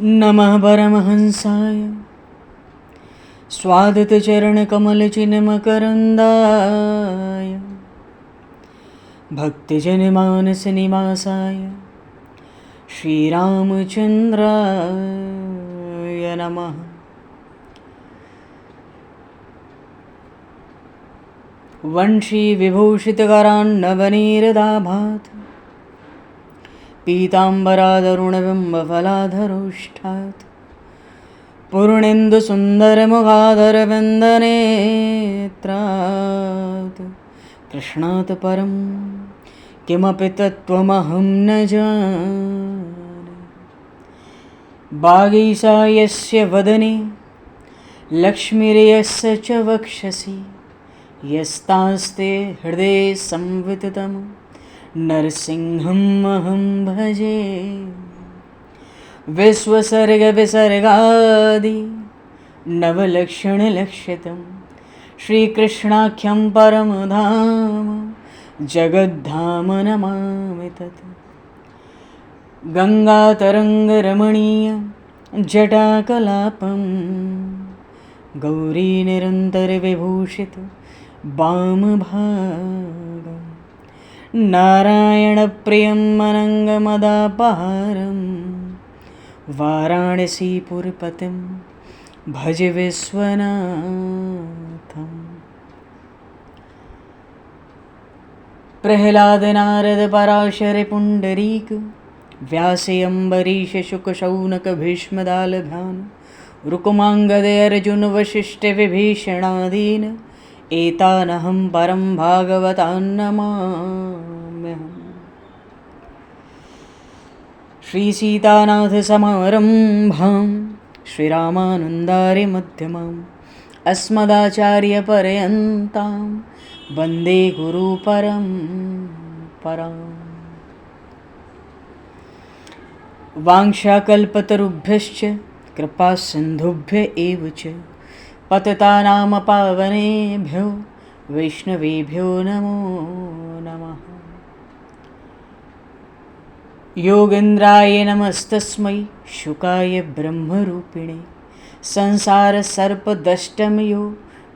नमः परमहंसाय स्वादतचरणकमलचिन्मकरन्दाय भक्तिजनमानसनिवासाय श्रीरामचन्द्राय नमः। वंशीविभूषितकरान्नवनीरदाभात् पीताम्बरादरुणबिम्बफलाधरोष्ठात् पूर्णेन्दुसुन्दरमुखादरविन्दनेत्रात् कृष्णात् परं किमपि तत्त्वमहं न जाने। वागीशा यस्य वदने लक्ष्मीर्यस्य च वक्षसि यस्तास्ते हृदये संविततं नरसिंहम् अहं भजे। विश्वसर्गविसर्गादि नवलक्षणलक्षितं श्रीकृष्णाख्यं परमधाम जगद्धाम नमामि तत्। गङ्गातरङ्गरमणीयं जटाकलापं गौरीनिरन्तरविभूषितं वामभागं नारायणप्रियं अनङ्गमदापहारं वाराणसीपुरपतिं भज विश्वनाथम्। प्रह्लादनारदपराशरपुण्डरीक व्यासेऽम्बरीशशुकशौनकभीष्मदालभान् रुक्माङ्गदेऽर्जुनवसिष्ठविभीषणादीन् एतानहं परं भागवतान् नमाम्यहम्। श्रीसीतानाथसमारम्भां श्रीरामानन्दार्यमध्यमाम् अस्मदाचार्यपर्यन्तां वन्दे गुरुपरम्पराम्। वाञ्छाकल्पतरुभ्यश्च कृपासिन्धुभ्य एव च पतितानां पावनेभ्यो वैष्णवेभ्यो नमो नमः। योगेन्द्राय नमस्तस्मै शुकाय ब्रह्मरूपिणे संसारसर्पदष्टमयो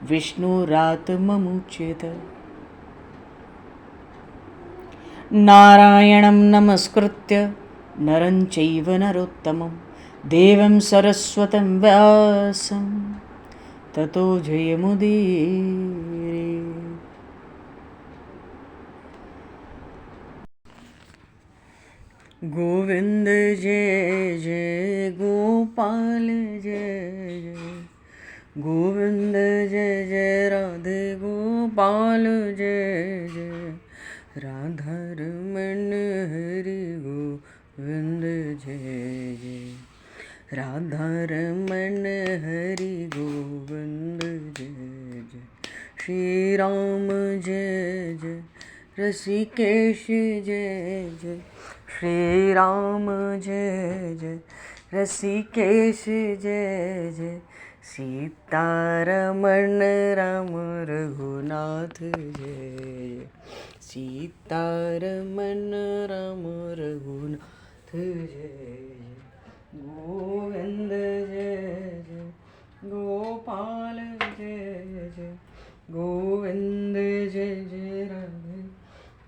विष्णुरात्ममुच्यते। नारायणं नमस्कृत्य नरं चैव नरोत्तमं देवं सरस्वतं व्यासं ततो जयमुदीरये। गोविंद जय जय गोपाल जय जय गोविंद जय जय राधे गोपाल जय जय राधा रमण हरि गोविंद जय जय राधा रमण हरि गोविंद जय जय श्री राम जय जय ऋषिकेश जय जय श्री राम जय जय ऋषिकेश जय जय सीतारमण राम रघुनाथ जय सीतारमण राम रघुनाथ जय गोविंद जय जय गोपाल जय जय गोविंद जय जय राधे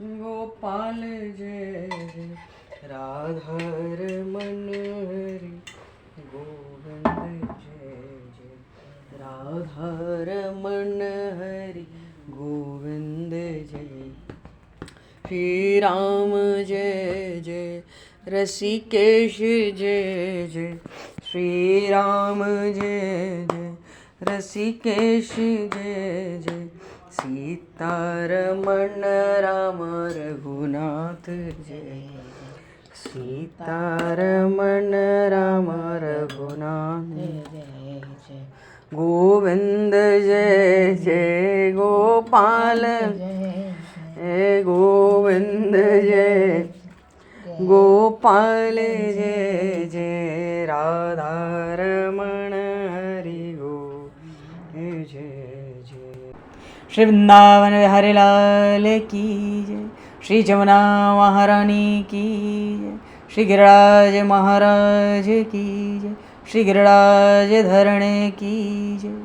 गोपाल जय जय राधा रमण हरि गोविंद जय जय राधा रमण हरि गोविंद जय श्री राम जय जय ऋषिकेश जय जय श्री राम जय जय ऋषिकेश जय जय सीतारमण राम रघुनाथ जय सीतारमण राम रघुनाथ जय जय गोविंद जय जय गोपाल जय गोविंद जय गोपाल जय जय राधा रमण हरि गोविंद जय जय श्री वृंदावन बिहारी लाल की जय श्री जमुना महारानी की जय श्री गिरिराज महाराज की जय, श्री गिरिराज धरणे की जय,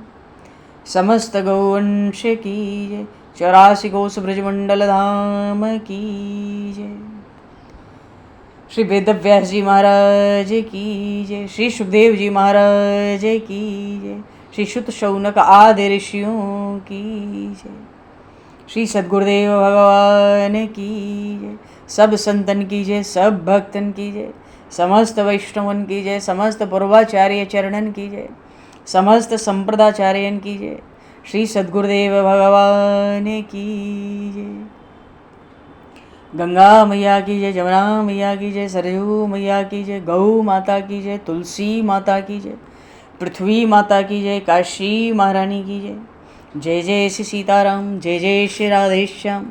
समस्त गौवंश की जय, 84 कोस ब्रजमंडल धाम की जय, श्री वेदव्यास जी महाराज की जय, श्री सुखदेव जी महाराज की जय, श्री शुत शौनक आदि ऋषियों की जय, श्री सद्गुरुदेव भगवान की जय, सब संतन की जय, सब भक्तन की जय, समस्त वैष्णवन की जय, समस्त पूर्वाचार्य चरणन की जय, समस्त संप्रदाचार्यन की जय, श्री सद्गुरुदेव भगवान की जय। गंगा मैया की जय, जमुना मैया की जय, सरयू मैया की जय, गौ माता की जय, तुलसी माता की जय, पृथ्वी माता की जय, काशी महारानी की जय। जय जय श्री सीताराम, जय जय श्री राधेश्याम।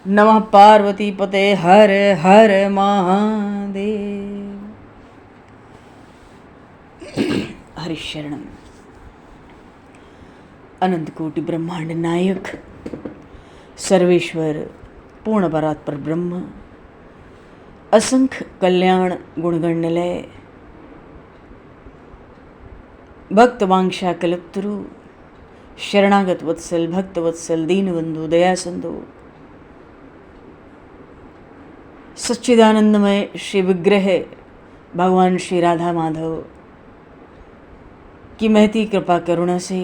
नमः पार्वती पते हर हर महादेव। हरिशरणम। अनंत कोटि ब्रह्मांड नायक सर्वेश्वर पूर्ण परात्पर ब्रह्म, असंख्य कल्याण गुणगण निलय, भक्त वांछा कल्पतरु, शरणागत वत्सल, भक्त वत्सल, दीनबंधु, दया सिंधु, सच्चिदानंदमय श्री विग्रह भगवान श्री राधा माधव की महती कृपा करुणा से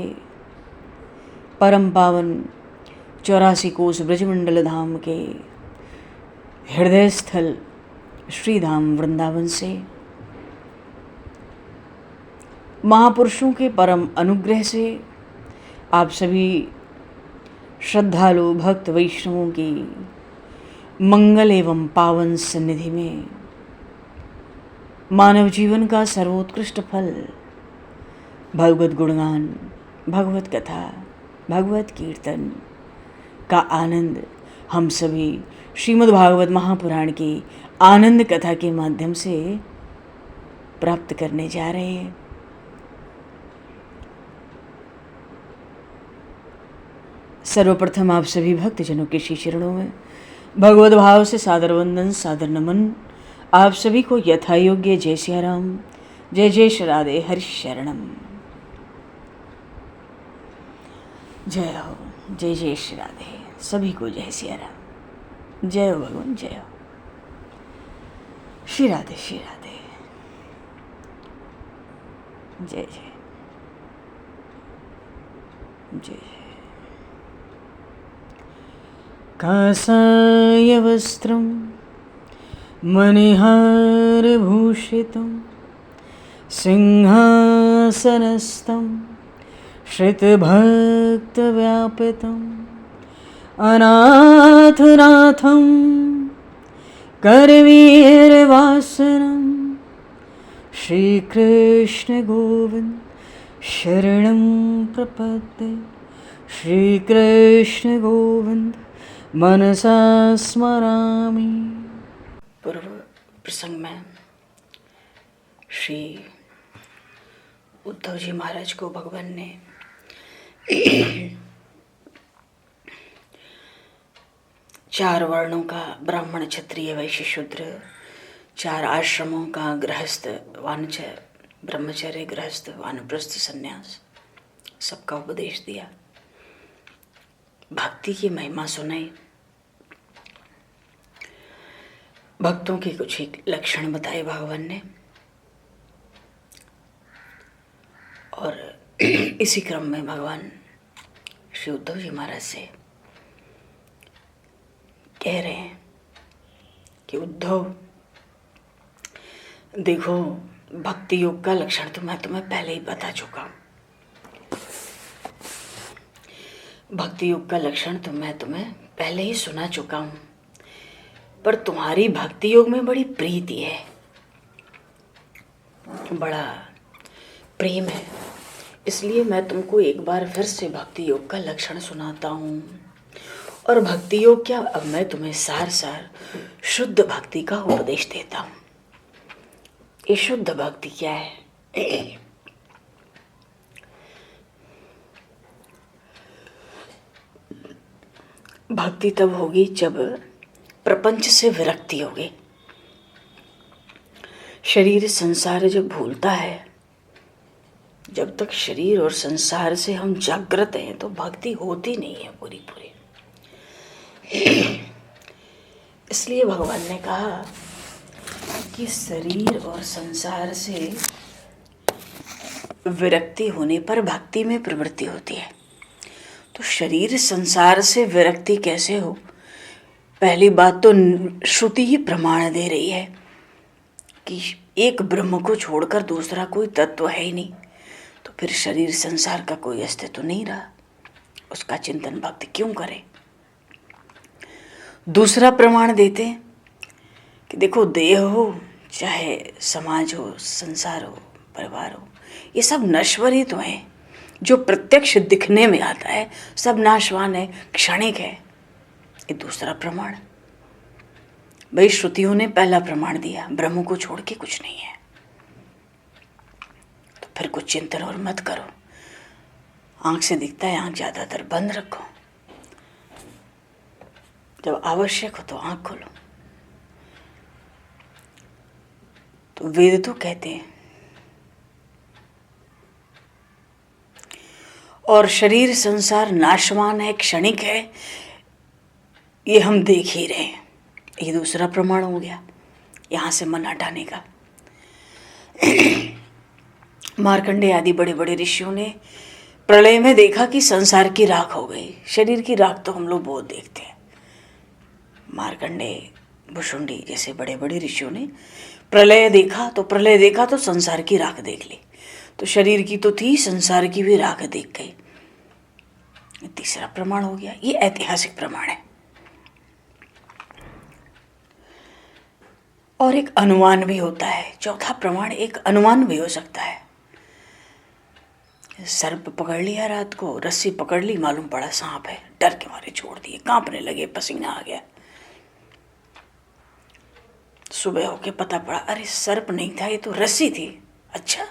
परम पावन 84 कोस ब्रजमंडल धाम के हृदय स्थल श्री धाम वृंदावन से महापुरुषों के परम अनुग्रह से आप सभी श्रद्धालु भक्त वैष्णवों की मंगल एवं पावन सन्निधि में मानव जीवन का सर्वोत्कृष्ट फल भगवत गुणगान, भगवत कथा, भगवत कीर्तन का आनंद हम सभी श्रीमद् भागवत महापुराण की आनंद कथा के माध्यम से प्राप्त करने जा रहे हैं। सर्वप्रथम आप सभी भक्तजनों के श्री चरणों में भगवत भाव से सादर वंदन, सादर नमन। आप सभी को यथा योग्य जय सिया राम, जय जय श्री राधे, हरि शरणम। जय हो, जय जय श्री राधे, सभी को जय सिया राम, जय हो भगवान, जय हो श्री राधे, श्री राधे, जय जय जय। कासाय वस्त्रं मणिहारभूषितं सिंहासनस्थं श्रितभक्तव्यापितम् अनाथनाथं करवीरवासनं श्रीकृष्ण गोविंद शरणं प्रपद्ये। श्रीकृष्ण गोविंद मनसा स्मरामि। पूर्व प्रसंग में श्री उद्धव जी महाराज को भगवान ने चार वर्णों का ब्राह्मण, क्षत्रिय, वैश्य, शूद्र, चार आश्रमों का गृहस्थ, वानचर, ब्रह्मचर्य, गृहस्थ, वानप्रस्थ, संन्यास, सबका उपदेश दिया। भक्ति की महिमा सुनाई, भक्तों के कुछ एक लक्षण बताए भगवान ने, और इसी क्रम में भगवान श्री उद्धव जी महाराज से कह रहे हैं कि उद्धव देखो, भक्ति योग का लक्षण तो मैं तुम्हें पहले ही बता चुका हूं। भक्ति योग का लक्षण तो मैं तुम्हें पहले ही सुना चुका हूं, पर तुम्हारी भक्ति योग में बड़ी प्रीति है, बड़ा प्रेम है, इसलिए मैं तुमको एक बार फिर से भक्ति योग का लक्षण सुनाता हूँ। और भक्ति योग क्या, अब मैं तुम्हें सार सार शुद्ध भक्ति का उपदेश देता हूँ। ये शुद्ध भक्ति क्या है? भक्ति तब होगी जब प्रपंच से विरक्ति होगी, शरीर संसार जब भूलता है, जब तक शरीर और संसार से हम जागृत हैं तो भक्ति होती नहीं है पूरी पूरी। इसलिए भगवान ने कहा कि शरीर और संसार से विरक्ति होने पर भक्ति में प्रवृत्ति होती है। तो शरीर संसार से विरक्ति कैसे हो? पहली बात तो श्रुति ही प्रमाण दे रही है कि एक ब्रह्म को छोड़कर दूसरा कोई तत्व है ही नहीं, तो फिर शरीर संसार का कोई अस्तित्व नहीं रहा, उसका चिंतन भक्त क्यों करे? दूसरा प्रमाण देते हैं कि देखो, देह हो चाहे समाज हो, संसार हो, परिवार हो, ये सब नश्वर ही तो है। जो प्रत्यक्ष दिखने में आता है सब नाशवान है, क्षणिक है। ये दूसरा प्रमाण। भाई श्रुतियों ने पहला प्रमाण दिया, ब्रह्म को छोड़ के कुछ नहीं है, तो फिर कुछ चिंतन और मत करो। आंख से दिखता है, आंख ज्यादातर बंद रखो, जब आवश्यक हो तो आंख खोलो। तो वेद तो कहते हैं, और शरीर संसार नाशवान है, क्षणिक है, ये हम देख ही रहे हैं। ये दूसरा प्रमाण हो गया यहां से मन हटाने का। मार्कंडेय आदि बड़े बड़े ऋषियों ने प्रलय में देखा कि संसार की राख हो गई। शरीर की राख तो हम लोग बहुत देखते हैं। मार्कंडेय, भुषुंडी जैसे बड़े बड़े ऋषियों ने प्रलय देखा तो संसार की राख देख ली। तो शरीर की तो थी, संसार की भी राख देख गई। तीसरा प्रमाण हो गया। ये ऐतिहासिक प्रमाण है। और एक अनुमान भी होता है। चौथा प्रमाण एक अनुमान भी हो सकता है। सर्प पकड़ लिया रात को, रस्सी पकड़ ली, मालूम पड़ा सांप है, डर के मारे छोड़ दिए, कांपने लगे, पसीना आ गया। सुबह होके पता पड़ा अरे सर्प नहीं था, ये तो रस्सी थी। अच्छा,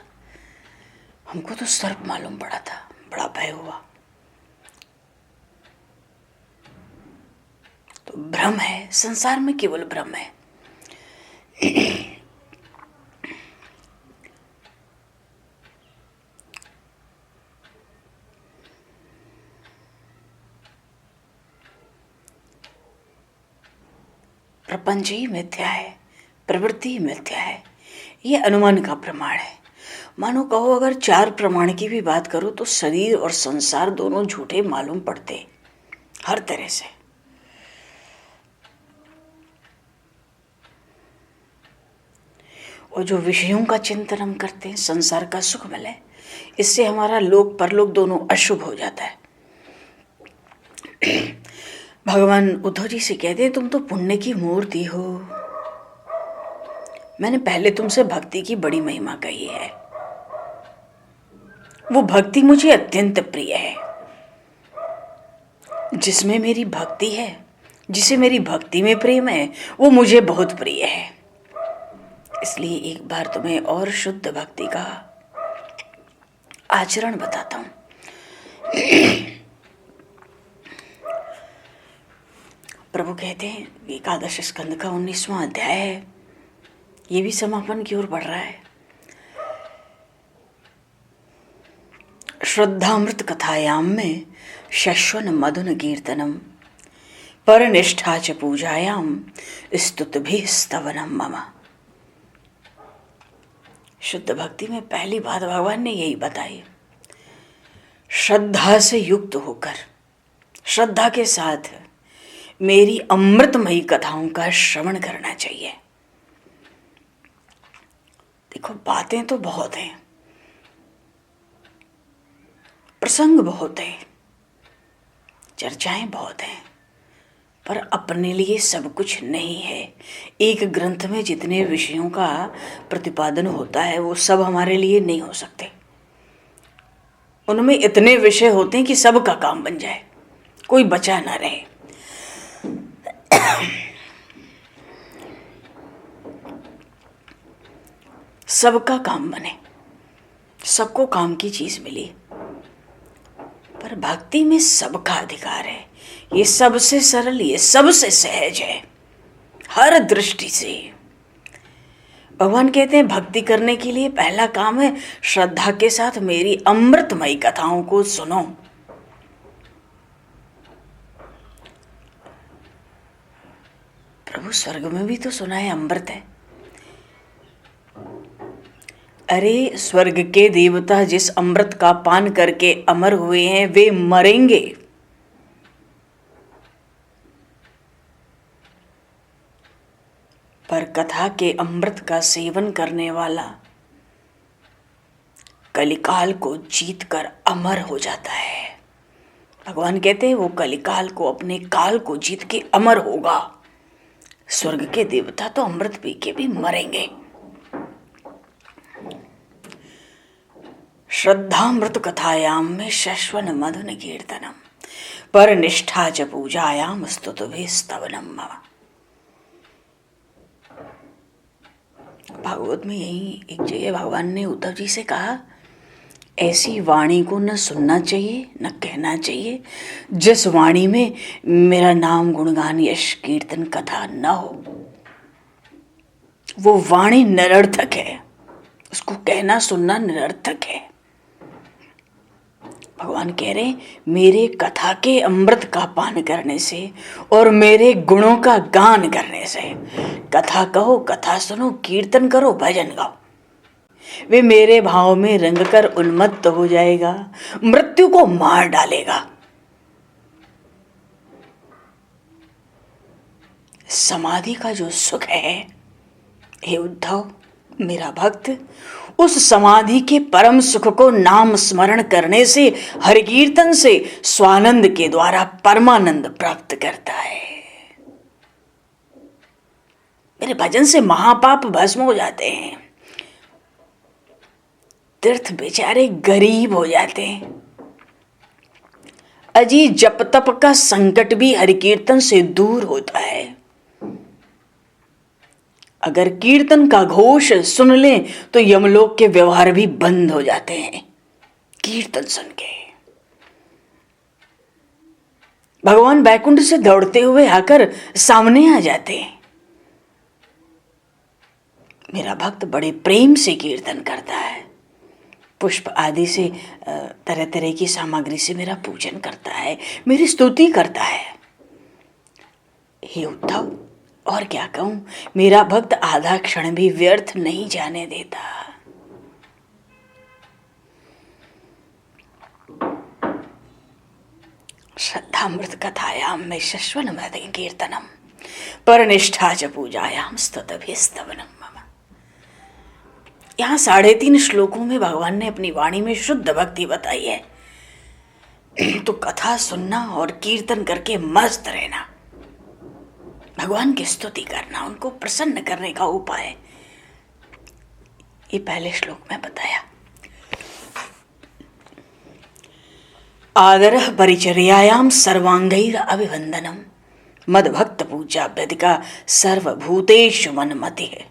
हमको तो सर्प मालूम पड़ा था। बड़ा भय हुआ। तो भ्रम है, संसार में केवल भ्रम है। प्रपंच ही मिथ्या है, प्रवृत्ति ही मिथ्या है। ये अनुमान का प्रमाण है। मानो कहो अगर चार प्रमाण की भी बात करो तो शरीर और संसार दोनों झूठे मालूम पड़ते हर तरह से। और जो विषयों का चिंतन हम करते हैं, संसार का सुख मिले, इससे हमारा लोक परलोक दोनों अशुभ हो जाता है। भगवान उद्धव जी से कहते हैं तुम तो पुण्य की मूर्ति हो। मैंने पहले तुमसे भक्ति की बड़ी महिमा कही है। वो भक्ति मुझे अत्यंत प्रिय है। जिसमें मेरी भक्ति है, जिसे मेरी भक्ति में प्रेम है, वो मुझे बहुत प्रिय है। इसलिए एक बार तुम्हें और शुद्ध भक्ति का आचरण बताता हूं। प्रभु कहते हैं, एकादश स्कंद का 19वां अध्याय है, ये भी समापन की ओर बढ़ रहा है। श्रद्धामृत कथायाम में शश्वन मधुन कीर्तनम पर निष्ठा च पूजायाम स्तुतिभिः स्तवनम मम। शुद्ध भक्ति में पहली बात भगवान ने यही बताई, श्रद्धा से युक्त होकर, श्रद्धा के साथ मेरी अमृतमयी कथाओं का श्रवण करना चाहिए। देखो, बातें तो बहुत हैं, प्रसंग बहुत हैं, चर्चाएं बहुत हैं, पर अपने लिए सब कुछ नहीं है। एक ग्रंथ में जितने विषयों का प्रतिपादन होता है वो सब हमारे लिए नहीं हो सकते। उनमें इतने विषय होते हैं कि सब का काम बन जाए, कोई बचा ना रहे। सबका काम बने, सबको काम की चीज मिली। पर भक्ति में सबका अधिकार है। ये सबसे सरल, ये सबसे सहज है हर दृष्टि से। भगवान कहते हैं भक्ति करने के लिए पहला काम है श्रद्धा के साथ मेरी अमृतमयी कथाओं को सुनो। प्रभु स्वर्ग में भी तो सुना है अमृत है। अरे स्वर्ग के देवता जिस अमृत का पान करके अमर हुए हैं वे मरेंगे, पर कथा के अमृत का सेवन करने वाला कलिकाल को जीतकर अमर हो जाता है। भगवान कहते हैं वो कलिकाल को, अपने काल को जीत के अमर होगा। स्वर्ग के देवता तो अमृत पी के भी मरेंगे। श्रद्धामृत कथायाम में शश्वन मधुन कीर्तनम पर निष्ठा च पूजायाम स्तुतभे स्तवनम मम। भागवत में यही एक जगह भगवान ने उद्धव जी से कहा, ऐसी वाणी को न सुनना चाहिए न कहना चाहिए जिस वाणी में मेरा नाम गुणगान यश कीर्तन कथा न हो। वो वाणी निरर्थक है, उसको कहना सुनना निरर्थक है। भगवान कह रहे मेरे कथा के अमृत का पान करने से और मेरे गुणों का गान करने से, कथा कहो, कथा सुनो, कीर्तन करो, भजन गाओ, वे मेरे भाव में रंगकर उन्मत्त हो जाएगा, मृत्यु को मार डालेगा। समाधि का जो सुख है, हे उद्धव मेरा भक्त, उस समाधि के परम सुख को नाम स्मरण करने से, हरि कीर्तन से, स्वानंद के द्वारा परमानंद प्राप्त करता है। मेरे भजन से महापाप भस्म हो जाते हैं, तीर्थ बेचारे गरीब हो जाते हैं। अजी जप तप का संकट भी हरि कीर्तन से दूर होता है। अगर कीर्तन का घोष सुन लें तो यमलोक के व्यवहार भी बंद हो जाते हैं। कीर्तन सुन के भगवान बैकुंठ से दौड़ते हुए आकर सामने आ जाते हैं। मेरा भक्त बड़े प्रेम से कीर्तन करता है, पुष्प आदि से तरह तरह की सामग्री से मेरा पूजन करता है, मेरी स्तुति करता है। हे उद्धव, और क्या कहूं, मेरा भक्त आधा क्षण भी व्यर्थ नहीं जाने देता। श्रद्धामृत कथायाम में शश्वन मद कीर्तनम पर निष्ठा च पूजायाम स्तुतभे स्तवनम मम। यहाँ 3.5 श्लोकों में भगवान ने अपनी वाणी में शुद्ध भक्ति बताई है। तो कथा सुनना और कीर्तन करके मस्त रहना, भगवान की स्तुति करना, उनको प्रसन्न करने का उपाय, ये पहले श्लोक में बताया। आदर परिचर्यायाम सर्वांगैर अभिवंदनम मद भक्त पूजा व्यधिका सर्वभूतेषु मनमति है।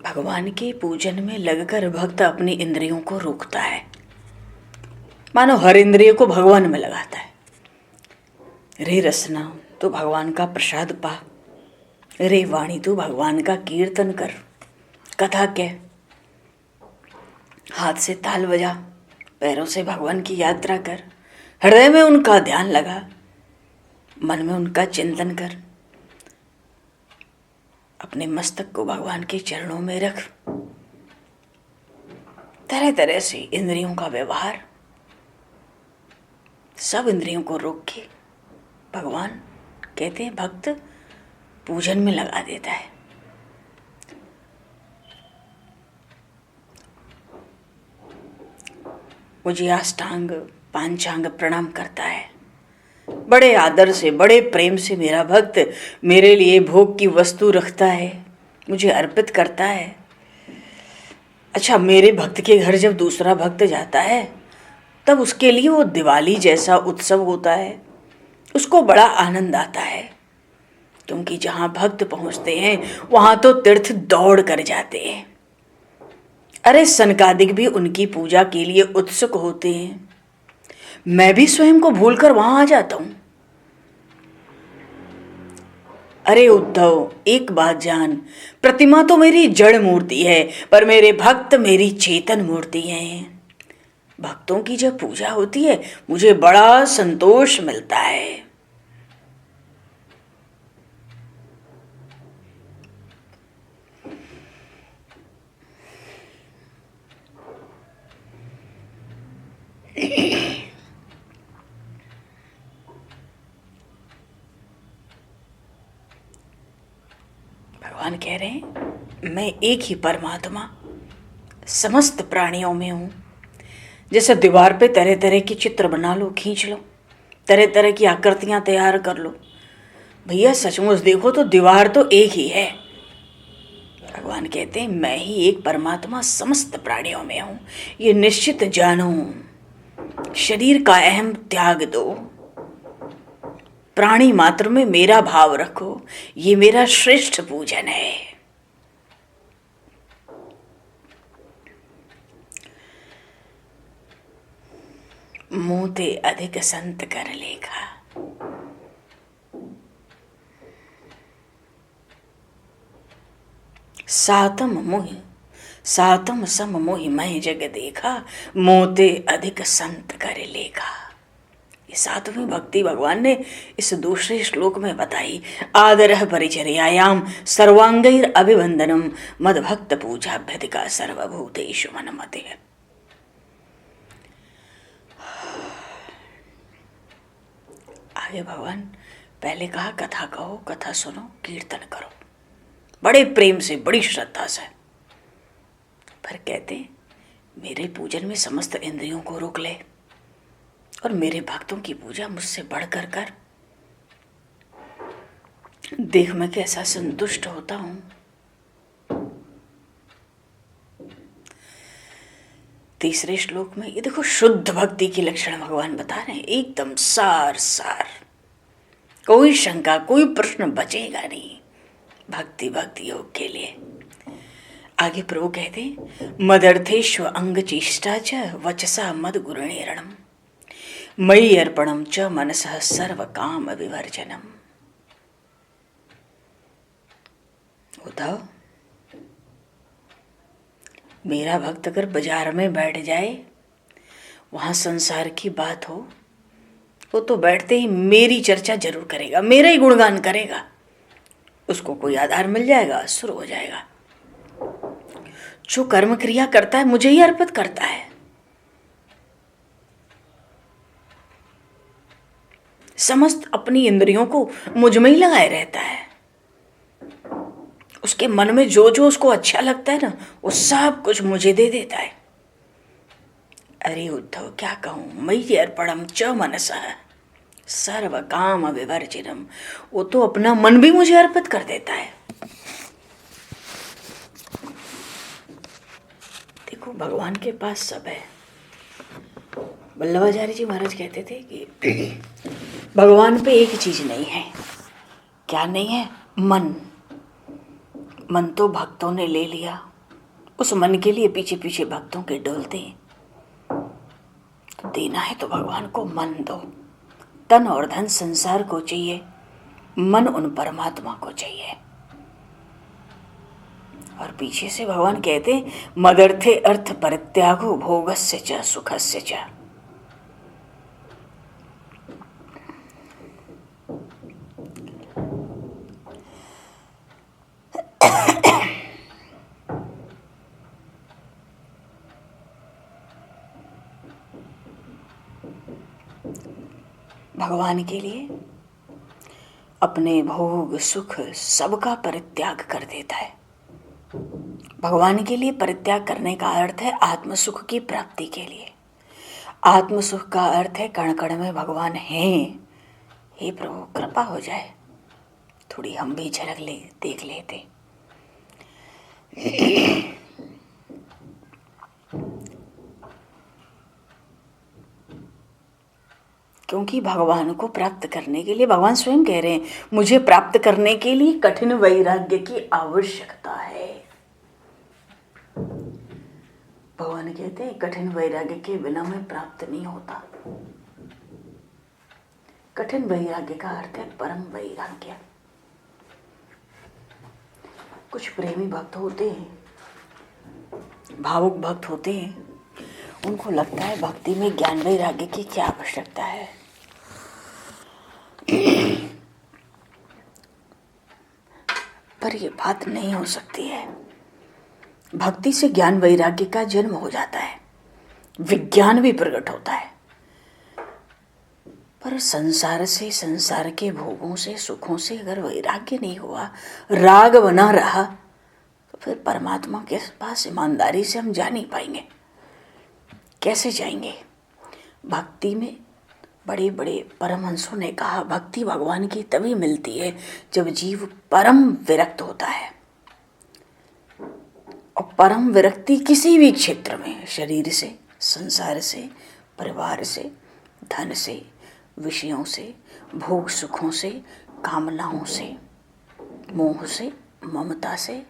भगवान के पूजन में लगकर भक्त अपनी इंद्रियों को रोकता है, मानो हर इंद्रिय को भगवान में लगाता है। रे रसना तो भगवान का प्रसाद पा, रे वाणी तू भगवान का कीर्तन कर, कथा कह, हाथ से ताल बजा, पैरों से भगवान की यात्रा कर, हृदय में उनका ध्यान लगा, मन में उनका चिंतन कर, अपने मस्तक को भगवान के चरणों में रख। तरह तरह से इंद्रियों का व्यवहार, सब इंद्रियों को रोक के भगवान कहते हैं भक्त पूजन में लगा देता है। मुझे अष्टांग पांचांग प्रणाम करता है, बड़े आदर से, बड़े प्रेम से मेरा भक्त मेरे लिए भोग की वस्तु रखता है, मुझे अर्पित करता है। अच्छा, मेरे भक्त के घर जब दूसरा भक्त जाता है तब उसके लिए वो दिवाली जैसा उत्सव होता है, उसको बड़ा आनंद आता है, क्योंकि जहाँ भक्त पहुँचते हैं वहाँ तो तीर्थ दौड़ कर जाते हैं। अरे सनकादिक भी उनकी पूजा के लिए उत्सुक होते हैं, मैं भी स्वयं को भूलकर वहाँ आ जाता हूँ। अरे उद्धव, एक बात जान, प्रतिमा तो मेरी जड़ मूर्ति है, पर मेरे भक्त मेरी चेतन मूर्ति हैं। भक्तों की जब पूजा होती है मुझे बड़ा संतोष मिलता है। भगवान कह रहे हैं मैं एक ही परमात्मा समस्त प्राणियों में हूं। जैसे दीवार पे तरह तरह की चित्र बना लो, खींच लो, तरह तरह की आकृतियां तैयार कर लो, भैया सचमुच देखो तो दीवार तो एक ही है। भगवान कहते हैं मैं ही एक परमात्मा समस्त प्राणियों में हूं, ये निश्चित जानो। शरीर का अहम त्याग दो, प्राणी मात्र में मेरा भाव रखो, ये मेरा श्रेष्ठ पूजन है। मोते अधिक संत कर लेखा। सातम सम मोहि मैं जग देखा, मोते अधिक संत कर लेखा। ये सातवीं भक्ति भगवान ने इस दूसरे श्लोक में बताई। आदरः परिचर्यायाम सर्वांगैर अभिवंदनम मद्भक्त पूजाभ्यधिका सर्वभूतेषु मनमते। आगे भगवान पहले कहा कथा कहो, कथा सुनो, कीर्तन करो, बड़े प्रेम से, बड़ी श्रद्धा से। फिर कहते मेरे पूजन में समस्त इंद्रियों को रोक ले और मेरे भक्तों की पूजा मुझसे बढ़कर कर। देख मैं कैसा संतुष्ट होता हूं। तीसरे श्लोक में ये देखो शुद्ध भक्ति की लक्षण भगवान बता रहे हैं, एकदम सार सार, कोई शंका कोई प्रश्न बचेगा नहीं भक्ति भक्ति योग के लिए। आगे प्रभु कहते मदर्थेश्व अंग चेष्टा च वचसा मद गुरुणेरणम मयि अर्पणम च मनसः सर्व काम विवर्जनम। उद्धव, मेरा भक्त अगर बाजार में बैठ जाए, वहां संसार की बात हो, वो तो बैठते ही मेरी चर्चा जरूर करेगा, मेरा ही गुणगान करेगा। उसको कोई आधार मिल जाएगा, शुरू हो जाएगा। जो कर्म क्रिया करता है मुझे ही अर्पित करता है। समस्त अपनी इंद्रियों को मुझ में ही लगाए रहता है। उसके मन में जो जो उसको अच्छा लगता है ना, वो सब कुछ मुझे दे देता है। अरे उद्धव क्या कहूं, मयि अर्पणम च मनसः सर्व काम विवर्जिनम। वो तो अपना मन भी मुझे अर्पित कर देता है। देखो भगवान के पास सब है। वल्लभाचार्य जी महाराज कहते थे कि भगवान पे एक चीज नहीं है। क्या नहीं है? मन। मन तो भक्तों ने ले लिया, उस मन के लिए पीछे पीछे भक्तों के डोलते। तो देना है तो भगवान को मन दो। तन और धन संसार को चाहिए, मन उन परमात्मा को चाहिए। और पीछे से भगवान कहते मदर्थे अर्थ परित्यागो भोगस्य च सुखस्य च। भगवान के लिए अपने भोग सुख सबका परित्याग कर देता है। भगवान के लिए परित्याग करने का अर्थ है आत्म सुख की प्राप्ति के लिए। आत्म सुख का अर्थ है कण कण में भगवान हैं। हे प्रभु कृपा हो जाए, थोड़ी हम भी झलक ले देख लेते। क्योंकि भगवान को प्राप्त करने के लिए भगवान स्वयं कह रहे हैं मुझे प्राप्त करने के लिए कठिन वैराग्य की आवश्यकता है। भगवान कहते हैं कठिन वैराग्य के बिना मैं प्राप्त नहीं होता। कठिन वैराग्य का अर्थ है परम वैराग्य। कुछ प्रेमी भक्त होते हैं, भावुक भक्त होते हैं, उनको लगता है भक्ति में ज्ञान वैराग्य की क्या आवश्यकता है। पर यह बात नहीं हो सकती है। भक्ति से ज्ञान वैराग्य का जन्म हो जाता है, विज्ञान भी प्रकट होता है। पर संसार से, संसार के भोगों से, सुखों से अगर वैराग्य नहीं हुआ, राग बना रहा, तो फिर परमात्मा के पास ईमानदारी से हम जा नहीं पाएंगे। कैसे जाएंगे? भक्ति में बड़े बड़े परमहंसों ने कहा, भक्ति भगवान की तभी मिलती है जब जीव परम विरक्त होता है। और परम विरक्ति किसी भी क्षेत्र में, शरीर से, संसार से, परिवार से, धन से, विषयों से, भोग सुखों से, कामनाओं से, मोह से, ममता से,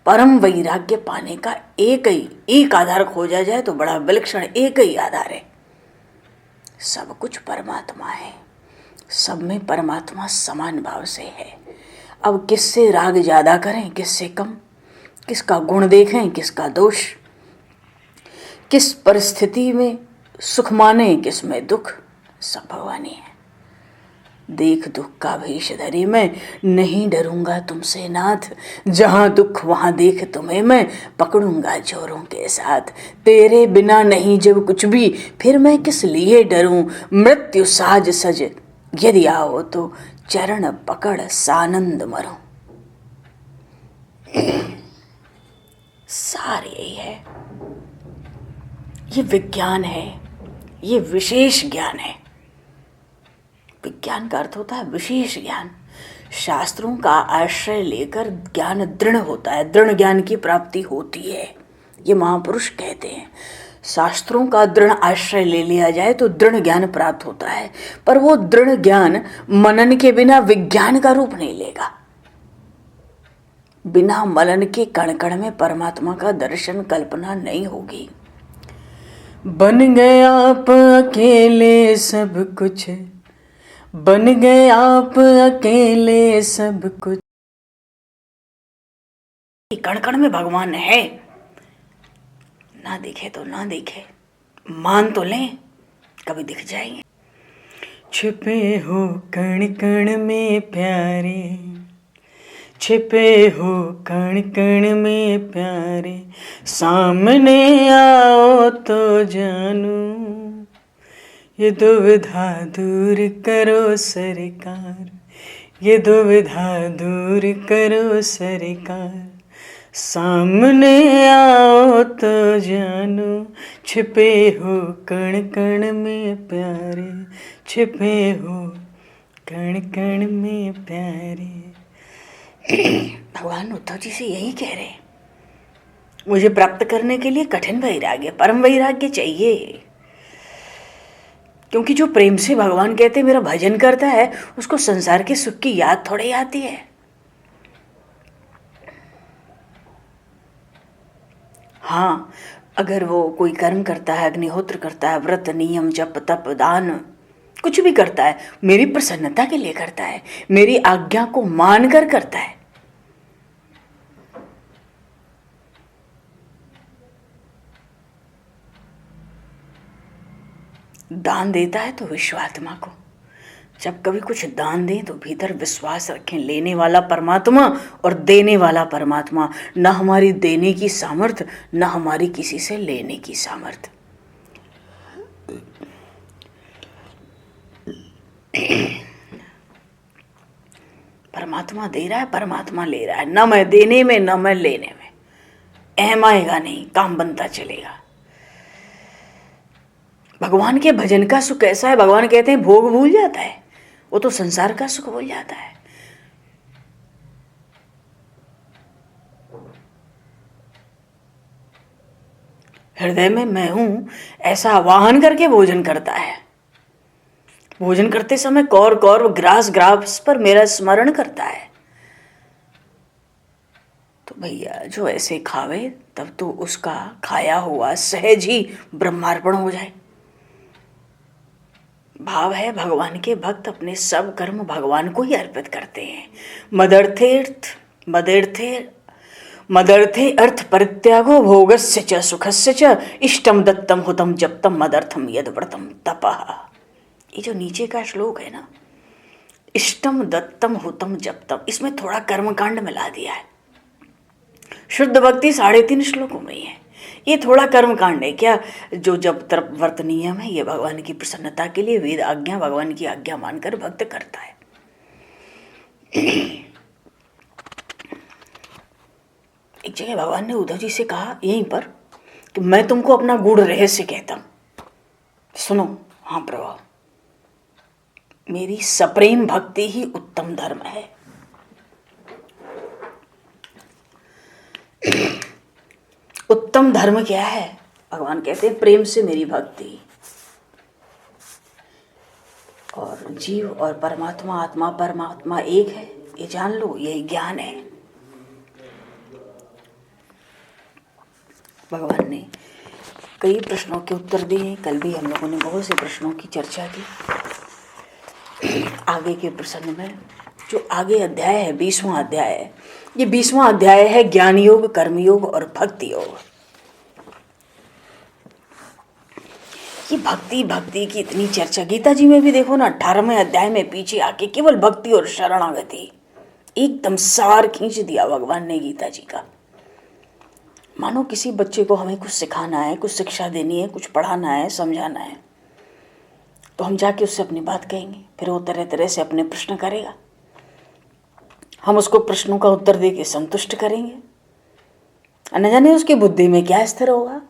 परम वैराग्य पाने का एक आधार खोजा जाए तो बड़ा विलक्षण एक ही आधार है, सब कुछ परमात्मा है। सब में परमात्मा समान भाव से है। अब किससे राग ज्यादा करें, किससे कम, किसका गुण देखें, किसका दोष, किस परिस्थिति में सुख माने, किस में दुख, सब भगवान ही है। देख दुख का भेष धरे मैं, नहीं डरूंगा तुमसे नाथ, जहां दुख वहां देख तुम्हें मैं, पकड़ूंगा जोरों के साथ। तेरे बिना नहीं जब कुछ भी, फिर मैं किस लिए डरूं, मृत्यु साज सज यदि आओ तो, चरण पकड़ सानंद मरूं। सार यही है। ये विज्ञान है, ये विशेष ज्ञान है। विज्ञान का अर्थ होता है विशेष ज्ञान। शास्त्रों का आश्रय लेकर ज्ञान दृढ़ होता है, दृढ़ ज्ञान की प्राप्ति होती है, ये महापुरुष कहते हैं। शास्त्रों का दृढ़ आश्रय ले लिया जाए तो दृढ़ ज्ञान प्राप्त होता है, पर वो दृढ़ ज्ञान मनन के बिना विज्ञान का रूप नहीं लेगा। बिना मनन के कण कण में परमात्मा का दर्शन, कल्पना नहीं होगी। बन गए आप अकेले सब कुछ, बन गए आप अकेले सब कुछ। कण कण में भगवान है, ना दिखे तो ना दिखे, मान तो लें, कभी दिख जाएंगे। छिपे हो कण कण में प्यारे, छिपे हो कण कण में प्यारे, सामने आओ तो जानू, ये दुविधा दूर करो सरकार, ये दुविधा दूर करो सरकार, सामने आओ तो जानू, छिपे हो कण कण में प्यारे, छिपे हो कण कण में प्यारे। भगवान उद्धव जी से यही कह रहे हैं, मुझे प्राप्त करने के लिए कठिन वैराग्य, परम वैराग्य चाहिए। क्योंकि जो प्रेम से भगवान कहते मेरा भजन करता है, उसको संसार के सुख की याद थोड़ी आती है। हाँ, अगर वो कोई कर्म करता है, अग्निहोत्र करता है, व्रत नियम जप तप दान कुछ भी करता है, मेरी प्रसन्नता के लिए करता है, मेरी आज्ञा को मानकर करता है, दान देता है तो विश्वात्मा को। जब कभी कुछ दान दें तो भीतर विश्वास रखें, लेने वाला परमात्मा और देने वाला परमात्मा, न हमारी देने की सामर्थ्य, न हमारी किसी से लेने की सामर्थ्य। परमात्मा दे रहा है, परमात्मा ले रहा है, न मैं देने में न मैं लेने में। अहम आएगा नहीं, काम बनता चलेगा। भगवान के भजन का सुख ऐसा है, भगवान कहते हैं भोग भूल जाता है, वो तो संसार का सुख भूल जाता है। हृदय में मैं हूं ऐसा आवाहन करके भोजन करता है। भोजन करते समय कौर कौर ग्रास ग्रास पर मेरा स्मरण करता है। तो भैया जो ऐसे खावे तब तो उसका खाया हुआ सहज ही ब्रह्मार्पण हो जाए। भाव है भगवान के भक्त अपने सब कर्म भगवान को ही अर्पित करते हैं। मदर्थेर्थ मदर्थे अर्थ परित्यागो भोगस्य च सुखस्य च इष्टम दत्तम हुतम जप्तम मदर्थम यद व्रतम तपः। ये जो नीचे का श्लोक है ना, इष्टम दत्तम हुतम जप्तम, इसमें थोड़ा कर्मकांड मिला दिया है। शुद्ध भक्ति 3.5 श्लोकों में ही है, ये थोड़ा कर्मकांड है। क्या जो जब तप व्रत नियम है ये भगवान की प्रसन्नता के लिए वेद आज्ञा भगवान की आज्ञा मानकर भक्त करता है। एक जगह भगवान ने उद्धव जी से कहा यहीं पर कि मैं तुमको अपना गूढ़ रहस्य कहता हूं, सुनो। हाँ प्रभु, मेरी सप्रेम भक्ति ही उत्तम धर्म है। उत्तम धर्म क्या है? भगवान कहते हैं प्रेम से मेरी भक्ति। और जीव और परमात्मा, आत्मा परमात्मा एक है, ये जान लो, यही ज्ञान है। भगवान ने कई प्रश्नों के उत्तर दिए। कल भी हम लोगों ने बहुत से प्रश्नों की चर्चा की। आगे के प्रसंग में जो आगे अध्याय है, 20वां अध्याय है, ये 20वां अध्याय है ज्ञान योग, कर्मयोग और भक्ति योग। ये भक्ति की इतनी चर्चा गीता जी में भी देखो ना, 18वें अध्याय में पीछे आके केवल भक्ति और शरणागति एकदम सार खींच दिया भगवान ने गीता जी का। मानो किसी बच्चे को हमें कुछ सिखाना है, कुछ शिक्षा देनी है, कुछ पढ़ाना है, समझाना है, तो हम जाके उससे अपनी बात कहेंगे, फिर वो तरह तरह से अपने प्रश्न करेगा, हम उसको प्रश्नों का उत्तर दे के संतुष्ट करेंगे। न जाने उसकी बुद्धि में क्या स्थिर होगा।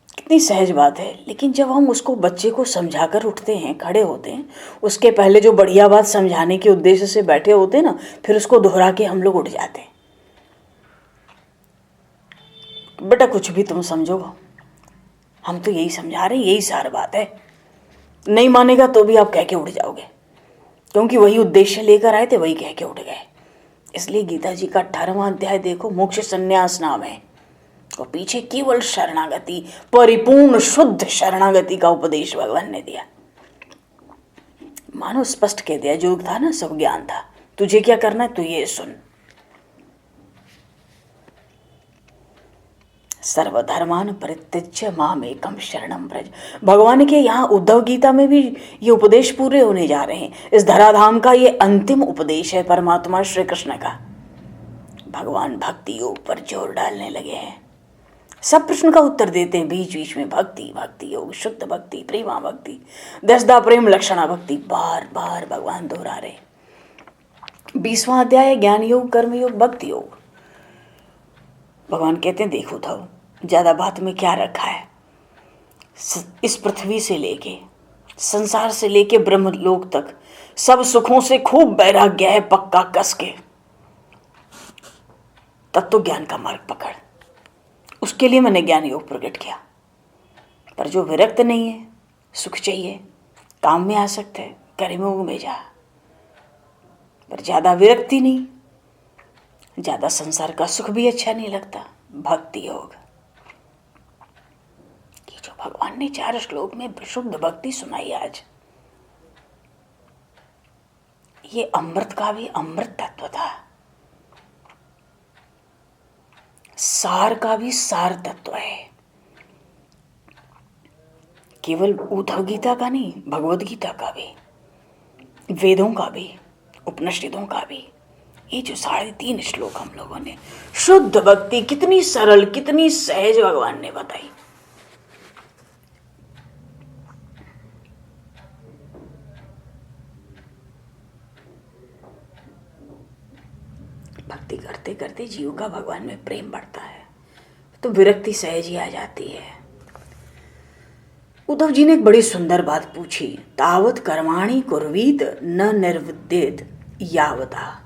कितनी सहज बात है। लेकिन जब हम उसको, बच्चे को समझाकर उठते हैं, खड़े होते हैं, उसके पहले जो बढ़िया बात समझाने के उद्देश्य से बैठे होते हैं ना, फिर उसको दोहरा के हम लोग उठ जाते हैं। बेटा कुछ भी तुम समझो, हम तो यही समझा रहे हैं, यही सार बात है। नहीं मानेगा तो भी आप कह के उठ जाओगे, क्योंकि वही उद्देश्य लेकर आए थे, वही कह के उठ गए। इसलिए गीता जी का 18वां अध्याय देखो, मोक्ष संन्यास नाम है, और पीछे केवल शरणागति, परिपूर्ण शुद्ध शरणागति का उपदेश भगवान ने दिया। मानो स्पष्ट कह दिया, जो था ना सब ज्ञान था, तुझे क्या करना है तू ये सुन। सर्वधर्मान परित्यज्य मामेकम शरणम व्रज। भगवान के यहाँ उद्धव गीता में भी ये उपदेश पूरे होने जा रहे हैं। इस धराधाम का ये अंतिम उपदेश है परमात्मा श्री कृष्ण का। भगवान भक्ति योग पर जोर डालने लगे हैं। सब प्रश्न का उत्तर देते हैं बीच बीच में। भक्ति, भक्ति योग, शुद्ध भक्ति, प्रेमा भक्ति, दसदा प्रेम लक्षणा भक्ति, बार बार भगवान दोहरा रहे। 20वां अध्याय ज्ञान योग, कर्म योग, भक्ति योग। भगवान कहते हैं देखो था ज्यादा बात में क्या रखा है। इस पृथ्वी से लेके, संसार से लेके ब्रह्मलोक तक सब सुखों से खूब वैराग्य है पक्का कस के, तब तो ज्ञान का मार्ग पकड़। उसके लिए मैंने ज्ञान योग प्रकट किया। पर जो विरक्त नहीं है, सुख चाहिए, काम में आ सकते हैं, कर्मयोग में जा। पर ज्यादा विरक्ति नहीं, ज्यादा संसार का सुख भी अच्छा नहीं लगता, भक्ति योग। ये जो भगवान ने 4 श्लोक में शुद्ध भक्ति सुनाई आज, ये अमृत का भी अमृत तत्व था, सार का भी सार तत्व है। केवल उद्धव गीता का नहीं, भगवद गीता का भी, वेदों का भी, उपनिषदों का भी। ये जो 3.5 श्लोक हम लोगों ने शुद्ध भक्ति कितनी सरल, कितनी सहज भगवान ने बताई। भक्ति करते करते जीव का भगवान में प्रेम बढ़ता है, तो विरक्ति सहज ही आ जाती है। उद्धव जी ने एक बड़ी सुंदर बात पूछी, तावत कर्माणि कुर्वीत न निर्विद्येत यावता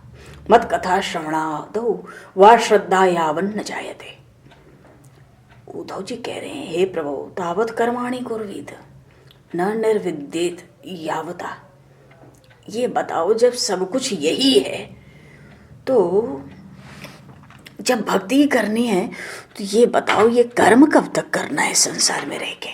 मत कथा श्रवणादौ वा श्रद्धा यावन न जायते। उद्धव जी कह रहे हैं, हे प्रभु, तावत कर्माणि कुर्वीत न निर्विद्येत यावता। ये बताओ, जब सब कुछ यही है तो जब भक्ति करनी है तो ये बताओ, ये कर्म कब तक करना है संसार में रह के?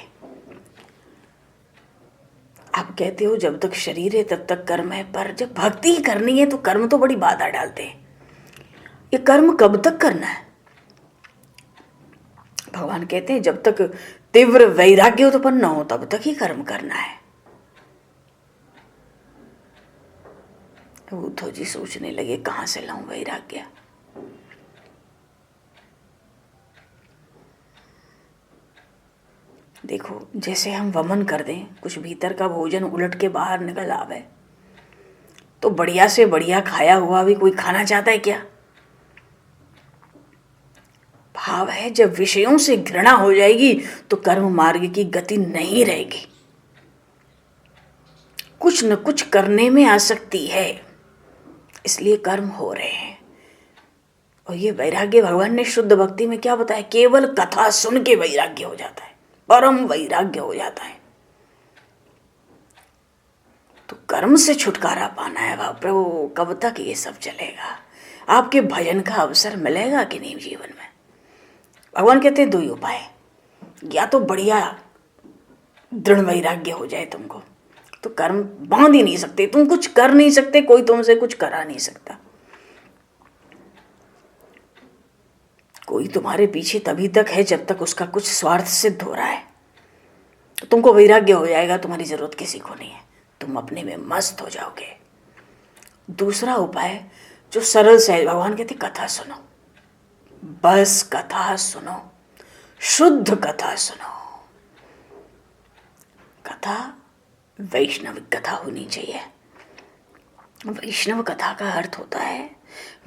आप कहते हो जब तक शरीर है तब तक कर्म है, पर जब भक्ति करनी है तो कर्म तो बड़ी बाधा डालते हैं। ये कर्म कब तक करना है? भगवान कहते हैं जब तक तीव्र वैराग्य उत्पन्न न हो तब तक ही कर्म करना है। उद्धव जी सोचने लगे कहां से लाऊं वैराग्य। देखो जैसे हम वमन कर दें, कुछ भीतर का भोजन उलट के बाहर निकल आवे, तो बढ़िया से बढ़िया खाया हुआ भी कोई खाना चाहता है क्या? भाव है जब विषयों से घृणा हो जाएगी तो कर्म मार्ग की गति नहीं रहेगी, कुछ न कुछ करने में आसक्ति है, इसलिए कर्म हो रहे हैं। और ये वैराग्य भगवान ने शुद्ध भक्ति में क्या बताया? केवल कथा सुन के वैराग्य हो जाता है, परम वैराग्य हो जाता है। तो कर्म से छुटकारा पाना है। प्रभु कब तक ये सब चलेगा? आपके भजन का अवसर मिलेगा कि नहीं जीवन में? भगवान कहते हैं दो ही उपाय, या तो बढ़िया दृढ़ वैराग्य हो जाए तुमको, तो कर्म बांध ही नहीं सकते, तुम कुछ कर नहीं सकते, कोई तुमसे कुछ करा नहीं सकता, कोई तुम्हारे पीछे तभी तक है जब तक उसका कुछ स्वार्थ सिद्ध हो रहा है। तो तुमको वैराग्य हो जाएगा, तुम्हारी जरूरत किसी को नहीं है, तुम अपने में मस्त हो जाओगे। दूसरा उपाय जो सरल सहज, भगवान कहते कथा सुनो, बस कथा सुनो, शुद्ध कथा सुनो। कथा वैष्णव कथा होनी चाहिए। वैष्णव कथा का अर्थ होता है,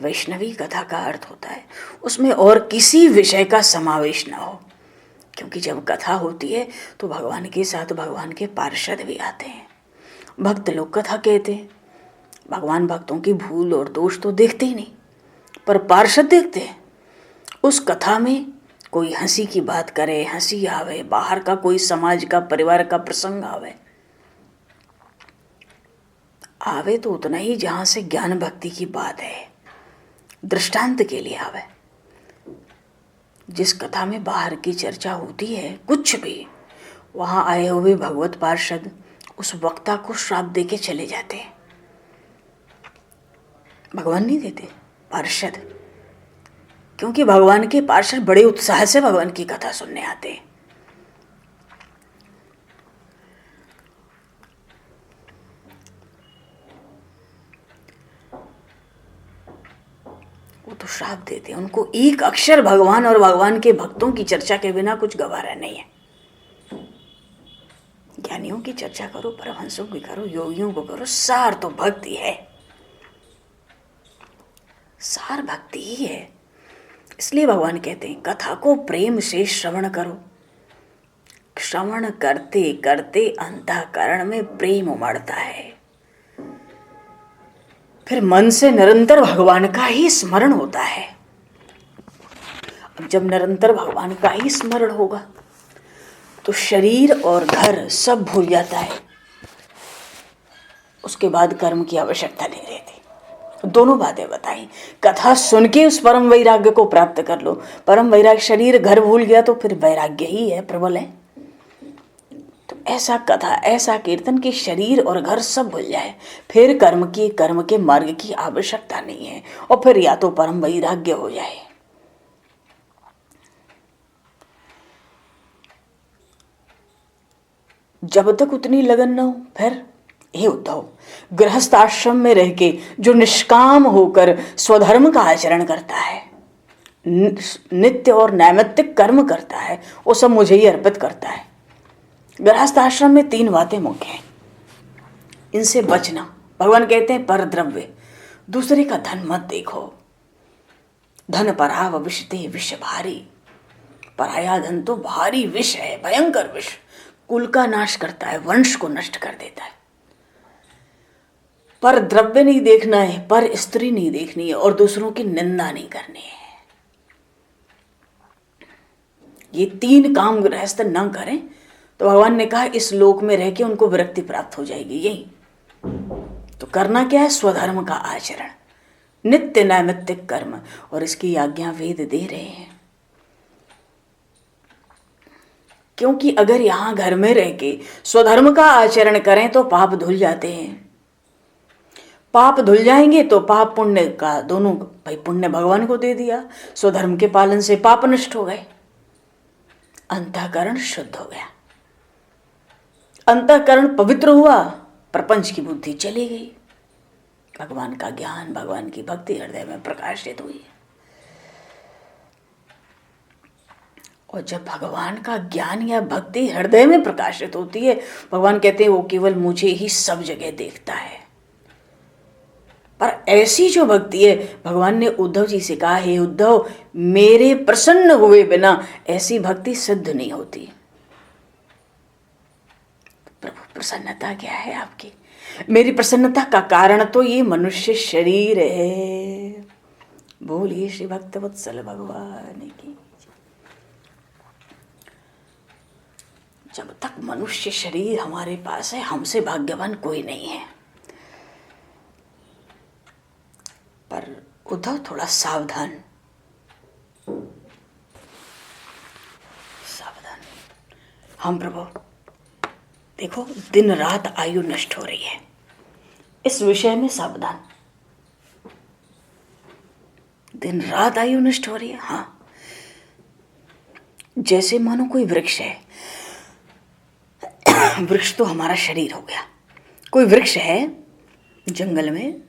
वैष्णवी कथा का अर्थ होता है उसमें और किसी विषय का समावेश न हो, क्योंकि जब कथा होती है तो भगवान के साथ भगवान के पार्षद भी आते हैं। भक्त लोग कथा कहते हैं, भगवान भक्तों की भूल और दोष तो देखते ही नहीं, पर पार्षद देखते हैं। उस कथा में कोई हंसी की बात करे, हंसी आवे, बाहर का कोई समाज का परिवार का प्रसंग आवे तो उतना ही जहां से ज्ञान भक्ति की बात है, दृष्टांत के लिए आवे। जिस कथा में बाहर की चर्चा होती है कुछ भी, वहां आए हुए भगवत पार्षद उस वक्ता को श्राप दे के चले जाते हैं। भगवान नहीं देते, पार्षद, क्योंकि भगवान के पार्षद बड़े उत्साह से भगवान की कथा सुनने आते हैं। वो तो श्राप देते हैं, उनको एक अक्षर भगवान और भगवान के भक्तों की चर्चा के बिना कुछ गवारा नहीं है। ज्ञानियों की चर्चा करो, परमहंसों की करो, योगियों को करो, सार तो भक्ति है, सार भक्ति ही है। इसलिए भगवान कहते हैं कथा को प्रेम से श्रवण करो। श्रवण करते करते अंतःकरण में प्रेम उमड़ता है, फिर मन से निरंतर भगवान का ही स्मरण होता है। अब जब निरंतर भगवान का ही स्मरण होगा तो शरीर और घर सब भूल जाता है, उसके बाद कर्म की आवश्यकता नहीं रहती। दोनों बातें बताई, कथा सुन के उस परम वैराग्य को प्राप्त कर लो। परम वैराग्य, शरीर घर भूल गया तो फिर वैराग्य ही है, प्रबल है। तो ऐसा कथा, ऐसा कीर्तन कि शरीर और घर सब भूल जाए, फिर कर्म के मार्ग की आवश्यकता नहीं है, और फिर या तो परम वैराग्य हो जाए। जब तक उतनी लगन न हो, फिर हे उद्धव, गृहस्थ आश्रम में रह के जो निष्काम होकर स्वधर्म का आचरण करता है, नित्य और नैमित्तिक कर्म करता है, वो सब मुझे ही अर्पित करता है। गृहस्थ आश्रम में 3 बातें मुख्य हैं, इनसे बचना। भगवान कहते हैं पर द्रव्य, दूसरे का धन मत देखो। धन पराव विषते विष भारी, पराया धन तो भारी विष है, भयंकर विष, कुल का नाश करता है, वंश को नष्ट कर देता है। पर द्रव्य नहीं देखना है, पर स्त्री नहीं देखनी है, और दूसरों की निंदा नहीं करनी है। ये 3 काम गृहस्थ न करें तो भगवान ने कहा इस लोक में रह के उनको विरक्ति प्राप्त हो जाएगी। यही तो करना क्या है? स्वधर्म का आचरण, नित्य नैमित्तिक कर्म, और इसकी आज्ञा वेद दे रहे हैं। क्योंकि अगर यहां घर में रह के स्वधर्म का आचरण करें तो पाप धुल जाते हैं। पाप धुल जाएंगे तो पाप पुण्य का दोनों, भाई पुण्य भगवान को दे दिया, स्वधर्म के पालन से पाप नष्ट हो गए, अंतःकरण शुद्ध हो गया, अंतःकरण पवित्र हुआ, प्रपंच की बुद्धि चली गई, भगवान का ज्ञान, भगवान की भक्ति हृदय में प्रकाशित हुई। और जब भगवान का ज्ञान या भक्ति हृदय में प्रकाशित होती है, भगवान कहते हैं वो केवल मुझे ही सब जगह देखता है। पर ऐसी जो भक्ति है, भगवान ने उद्धव जी से कहा, हे उद्धव, मेरे प्रसन्न हुए बिना ऐसी भक्ति सिद्ध नहीं होती। प्रभु प्रसन्नता क्या है आपकी? मेरी प्रसन्नता का कारण तो ये मनुष्य शरीर है। बोलिए श्री भक्त वत्सल भगवान की। जब तक मनुष्य शरीर हमारे पास है, हमसे भाग्यवान कोई नहीं है। पर उद्धव थोड़ा सावधान, सावधान। हम प्रभु देखो, दिन रात आयु नष्ट हो रही है, इस विषय में सावधान। दिन रात आयु नष्ट हो रही है। हाँ, जैसे मानो कोई वृक्ष है, वृक्ष तो हमारा शरीर हो गया। कोई वृक्ष है जंगल में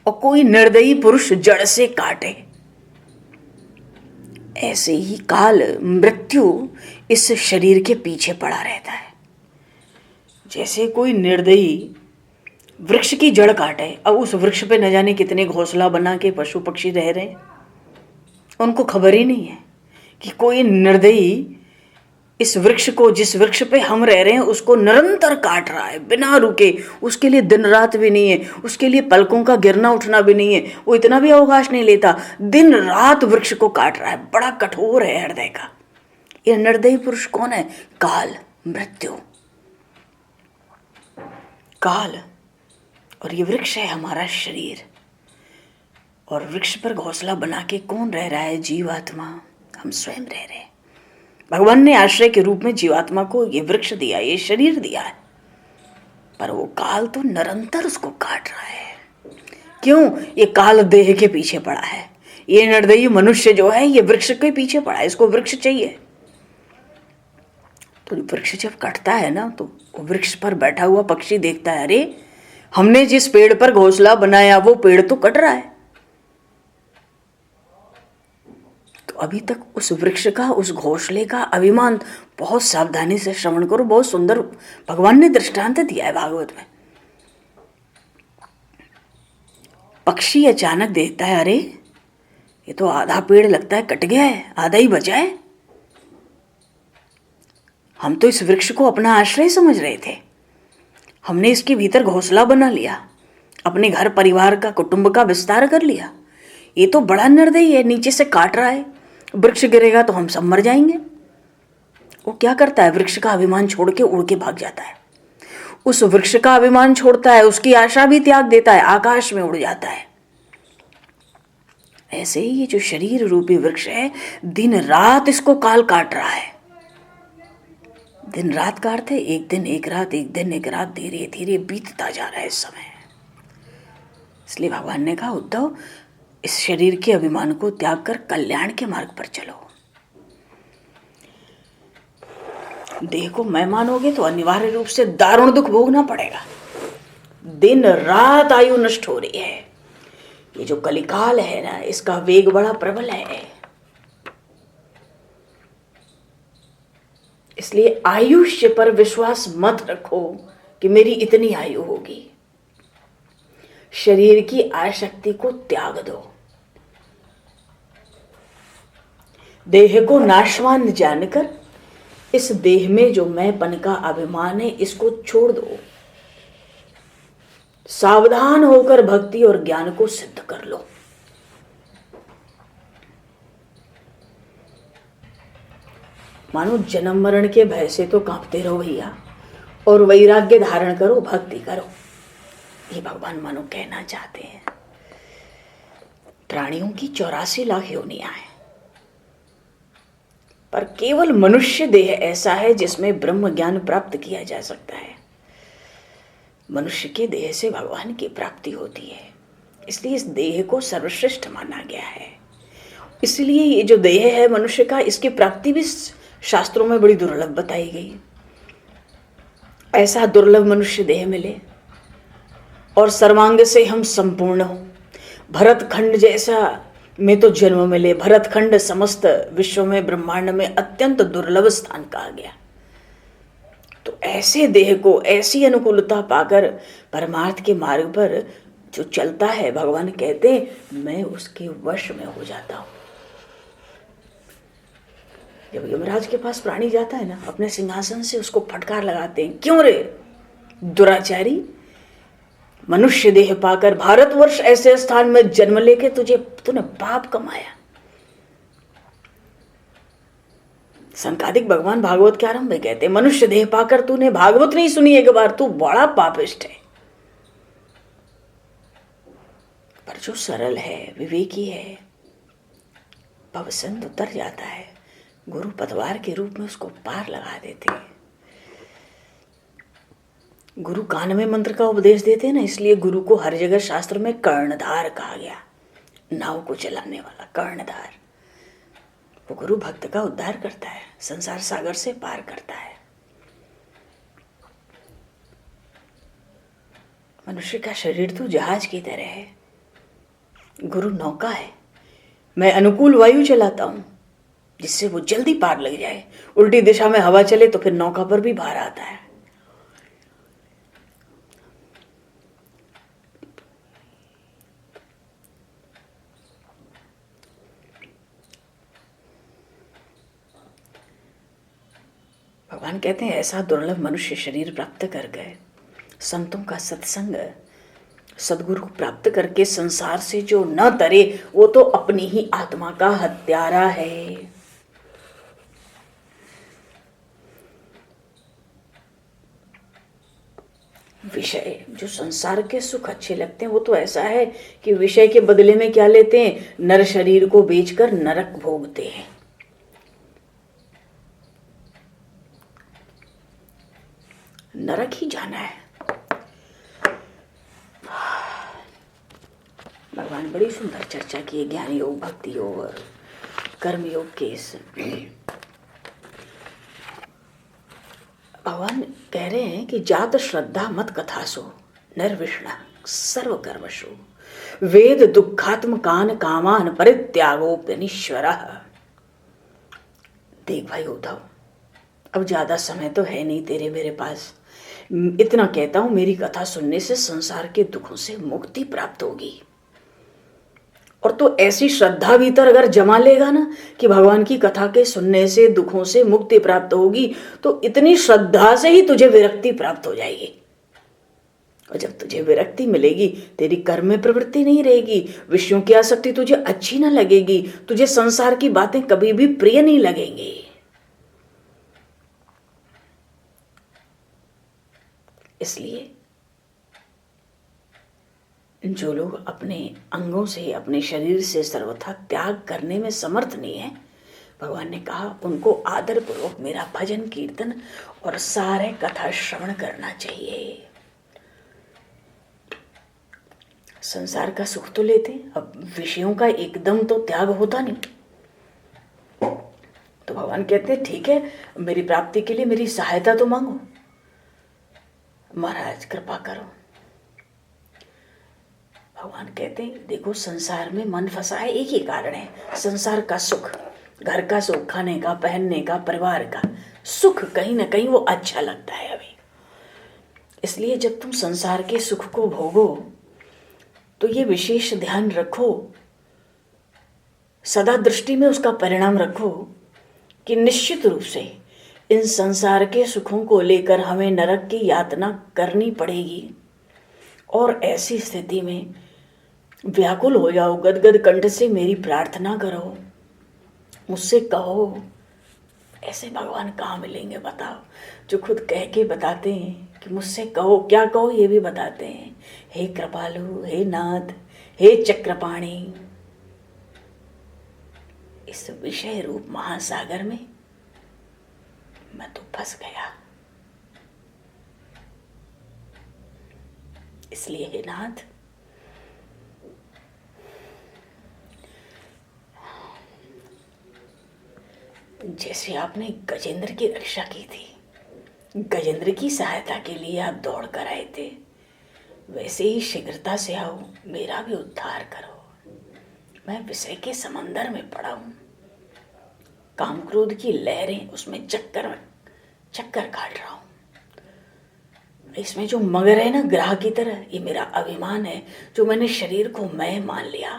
और कोई निर्दयी पुरुष जड़ से काटे, ऐसे ही काल मृत्यु इस शरीर के पीछे पड़ा रहता है। जैसे कोई निर्दयी वृक्ष की जड़ काटे, अब उस वृक्ष पे न जाने कितने घोंसला बना के पशु पक्षी रह रहे हैं, उनको खबर ही नहीं है कि कोई निर्दयी इस वृक्ष को, जिस वृक्ष पे हम रह रहे हैं, उसको निरंतर काट रहा है बिना रुके। उसके लिए दिन रात भी नहीं है, उसके लिए पलकों का गिरना उठना भी नहीं है, वो इतना भी अवकाश नहीं लेता, दिन रात वृक्ष को काट रहा है। बड़ा कठोर है हृदय का। ये निर्दयी पुरुष कौन है? काल, मृत्यु, काल। और ये वृक्ष है हमारा शरीर। और वृक्ष पर घोंसला बना के कौन रह रहा है? जीवात्मा, हम स्वयं रह रहे हैं। भगवान ने आश्रय के रूप में जीवात्मा को ये वृक्ष दिया, ये शरीर दिया है, पर वो काल तो निरंतर उसको काट रहा है। क्यों? ये काल देह के पीछे पड़ा है। ये निर्दयी मनुष्य जो है, ये वृक्ष के पीछे पड़ा है, इसको वृक्ष चाहिए। तो वृक्ष जब कटता है ना, तो वृक्ष पर बैठा हुआ पक्षी देखता है, अरे हमने जिस पेड़ पर घोंसला बनाया वो पेड़ तो कट रहा है। तो अभी तक उस वृक्ष का, उस घोंसले का अभिमान, बहुत सावधानी से श्रवण करो, बहुत सुंदर भगवान ने दृष्टांत दिया है भागवत में। पक्षी अचानक देखता है, अरे ये तो आधा पेड़ लगता है कट गया है, आधा ही बचा है। हम तो इस वृक्ष को अपना आश्रय समझ रहे थे, हमने इसके भीतर घोंसला बना लिया, अपने घर परिवार का, कुटुंब का विस्तार कर लिया। ये तो बड़ा निर्दयी है, नीचे से काट रहा है, वृक्ष गिरेगा तो हम सब मर जाएंगे। वो क्या करता है? वृक्ष का अभिमान छोड़ के उड़ के भाग जाता है। उस वृक्ष का अभिमान छोड़ता है, उसकी आशा भी त्याग देता है, आकाश में उड़ जाता है। ऐसे ही ये जो शरीर रूपी वृक्ष है, दिन रात इसको काल काट रहा है। दिन रात काटते, एक दिन एक रात, एक दिन एक रात, धीरे धीरे बीतता जा रहा है समय। इसलिए भगवान ने कहा, उद्धव, इस शरीर के अभिमान को त्याग कर कल्याण के मार्ग पर चलो। देह को मैं मानोगे तो अनिवार्य रूप से दारुण दुख भोगना पड़ेगा। दिन रात आयु नष्ट हो रही है। ये जो कलिकाल है ना, इसका वेग बड़ा प्रबल है। इसलिए आयुष्य पर विश्वास मत रखो कि मेरी इतनी आयु होगी। शरीर की आसक्ति को त्याग दो। देह को नाशवान जानकर इस देह में जो मैंपन का अभिमान है, इसको छोड़ दो। सावधान होकर भक्ति और ज्ञान को सिद्ध कर लो। मानो जन्म मरण के भय से तो कांपते रहो भैया, और वैराग्य धारण करो, भक्ति करो। ये भगवान मानो कहना चाहते हैं। प्राणियों की 84 लाख योनियां हैं, पर केवल मनुष्य देह ऐसा है जिसमें ब्रह्म ज्ञान प्राप्त किया जा सकता है। मनुष्य के देह से भगवान की प्राप्ति होती है, इसलिए इस देह को सर्वश्रेष्ठ माना गया है। इसलिए ये जो देह है मनुष्य का, इसकी प्राप्ति भी शास्त्रों में बड़ी दुर्लभ बताई गई। ऐसा दुर्लभ मनुष्य देह मिले और सर्वांग से हम संपूर्ण हो। भरत खंड जैसा में तो जन्म मिले। भरत खंड समस्त विश्व में, ब्रह्मांड में अत्यंत दुर्लभ स्थान कहा गया। तो ऐसे देह को, ऐसी अनुकूलता पाकर परमार्थ के मार्ग पर जो चलता है, भगवान कहते हैं मैं उसके वश में हो जाता हूं। जब यमराज के पास प्राणी जाता है ना, अपने सिंहासन से उसको फटकार लगाते हैं, क्यों रे दुराचारी, मनुष्य देह पाकर भारतवर्ष ऐसे स्थान में जन्म लेके तूने पाप कमाया। संकादिक भगवान भागवत के आरंभ में कहते हैं मनुष्य देह पाकर तूने भागवत नहीं सुनी एक बार, तू बड़ा पापिष्ट है। पर जो सरल है, विवेकी है, भवसंत उतर जाता है, गुरु पतवार के रूप में उसको पार लगा देते हैं। गुरु कान में मंत्र का उपदेश देते हैं ना, इसलिए गुरु को हर जगह शास्त्र में कर्णधार कहा गया। नाव को चलाने वाला कर्णधार, वो गुरु भक्त का उद्धार करता है, संसार सागर से पार करता है। मनुष्य का शरीर तो जहाज की तरह है, गुरु नौका है। मैं अनुकूल वायु चलाता हूं जिससे वो जल्दी पार लग जाए। उल्टी दिशा में हवा चले तो फिर नौका पर भी भार आता है। भगवान कहते हैं ऐसा दुर्लभ मनुष्य शरीर प्राप्त कर गए, संतों का सत्संग, सदगुरु को प्राप्त करके संसार से जो न तरे वो तो अपनी ही आत्मा का हत्यारा है। विषय, जो संसार के सुख अच्छे लगते हैं, वो तो ऐसा है कि विषय के बदले में क्या लेते हैं, नर शरीर को बेचकर नरक भोगते हैं। नरक ही जाना है। भगवान बड़ी सुंदर चर्चा की है ज्ञान योग, भक्ति योग और कर्म योग के। इस भगवान कह रहे हैं कि जात श्रद्धा मत कथासो निर्विष्णा सर्व कर्मशु वेद दुखात्म कान कामान परित्यागोप्यनीश्वरः। देख भाई उद्धव, अब ज्यादा समय तो है नहीं तेरे मेरे पास। इतना कहता हूं, मेरी कथा सुनने से संसार के दुखों से मुक्ति प्राप्त होगी। और तो ऐसी श्रद्धा भीतर अगर जमा लेगा ना कि भगवान की कथा के सुनने से दुखों से मुक्ति प्राप्त होगी, तो इतनी श्रद्धा से ही तुझे विरक्ति प्राप्त हो जाएगी। और जब तुझे विरक्ति मिलेगी, तेरी कर्म में प्रवृत्ति नहीं रहेगी, विषयों की आसक्ति तुझे अच्छी ना लगेगी, तुझे संसार की बातें कभी भी प्रिय नहीं लगेंगी। इसलिए जो लोग अपने अंगों से, अपने शरीर से सर्वथा त्याग करने में समर्थ नहीं है, भगवान ने कहा उनको आदर पूर्वक मेरा भजन कीर्तन और सारे कथा श्रवण करना चाहिए। संसार का सुख तो लेते, अब विषयों का एकदम तो त्याग होता नहीं। तो भगवान कहते हैं ठीक है, मेरी प्राप्ति के लिए मेरी सहायता तो मांगो, महाराज कृपा करो। भगवान कहते हैं देखो, संसार में मन फंसा है, एक ही कारण है, संसार का सुख, घर का सुख, खाने का, पहनने का, परिवार का सुख, कहीं ना कहीं वो अच्छा लगता है अभी। इसलिए जब तुम संसार के सुख को भोगो तो ये विशेष ध्यान रखो, सदा दृष्टि में उसका परिणाम रखो कि निश्चित रूप से इन संसार के सुखों को लेकर हमें नरक की यातना करनी पड़ेगी। और ऐसी स्थिति में व्याकुल हो जाओ, गदगद कंठ से मेरी प्रार्थना करो, मुझसे कहो। ऐसे भगवान कहाँ मिलेंगे बताओ, जो खुद कह के बताते हैं कि मुझसे कहो, क्या कहो ये भी बताते हैं। हे कृपालु, हे नाथ, हे चक्रपाणी, इस विषय रूप महासागर में मैं तो फंस गया। इसलिए हे नाथ, जैसे आपने गजेंद्र की रक्षा की थी, गजेंद्र की सहायता के लिए आप दौड़ कर आए थे, वैसे ही शीघ्रता से आओ, मेरा भी उद्धार करो। मैं विषय के समंदर में पड़ा हूं, काम क्रोध की लहरें, उसमें चक्कर काट रहा हूं। इसमें जो मगर है ना, ग्राह की तरह, ये मेरा अभिमान है, जो मैंने शरीर को मैं मान लिया।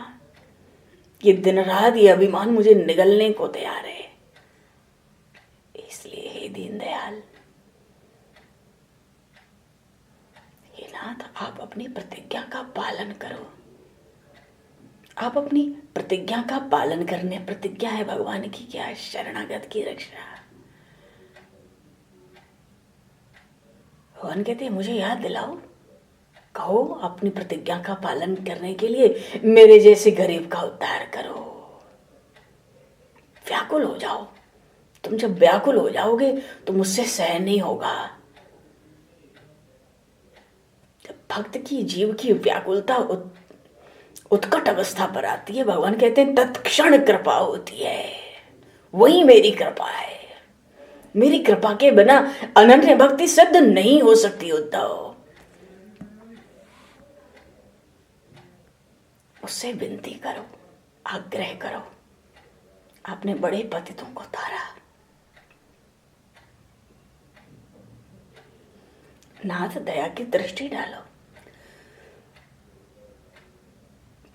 ये दिन रात ये अभिमान मुझे निगलने को तैयार है। इसलिए हे दीनदयाल, हे नाथ, आप अपनी प्रतिज्ञा का पालन करो। आप अपनी प्रतिज्ञा का पालन करने, प्रतिज्ञा है भगवान की क्या? शरणागत की रक्षा। भगवान कहते हैं मुझे याद दिलाओ, कहो अपनी प्रतिज्ञा का पालन करने के लिए मेरे जैसे गरीब का उद्धार करो। व्याकुल हो जाओ। तुम जब व्याकुल हो जाओगे तो मुझसे सहन नहीं होगा। जब भक्त की, जीव की व्याकुलता उत्कट अवस्था पर आती है, भगवान कहते हैं तत्क्षण कृपा होती है। वही मेरी कृपा है। मेरी कृपा के बिना अनन्य भक्ति सिद्ध नहीं हो सकती। उद्धव, उससे विनती करो, आग्रह करो। आपने बड़े पतितों को तारा। नाथ, दया की दृष्टि डालो।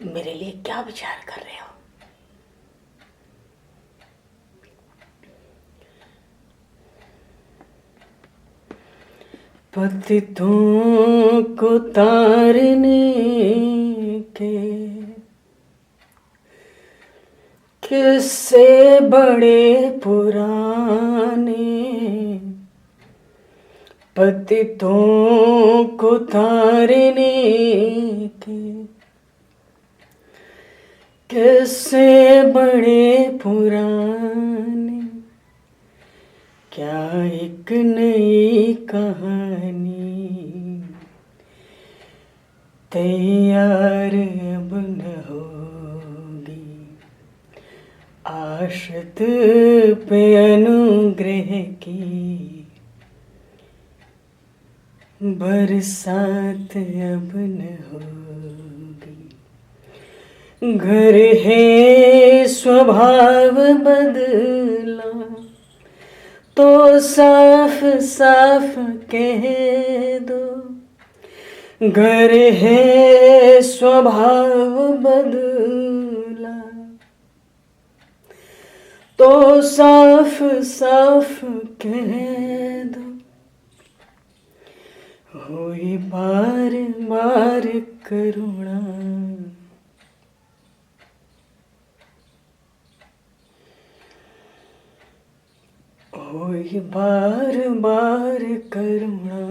मेरे लिए क्या विचार कर रहे हो? पतितों को तारने के किस्से बड़े पुराने, पतितों को तारने के किस्से बड़े पुराने, क्या एक नई कहानी तैयार अब न होगी। आश्रित पे अनुग्रह की बरसात अब न होगी। घर है स्वभाव बदला तो साफ साफ कह दो। घर है स्वभाव बदला तो साफ साफ कह दो। होई बार बार करुणा, होई बार बार करुणा।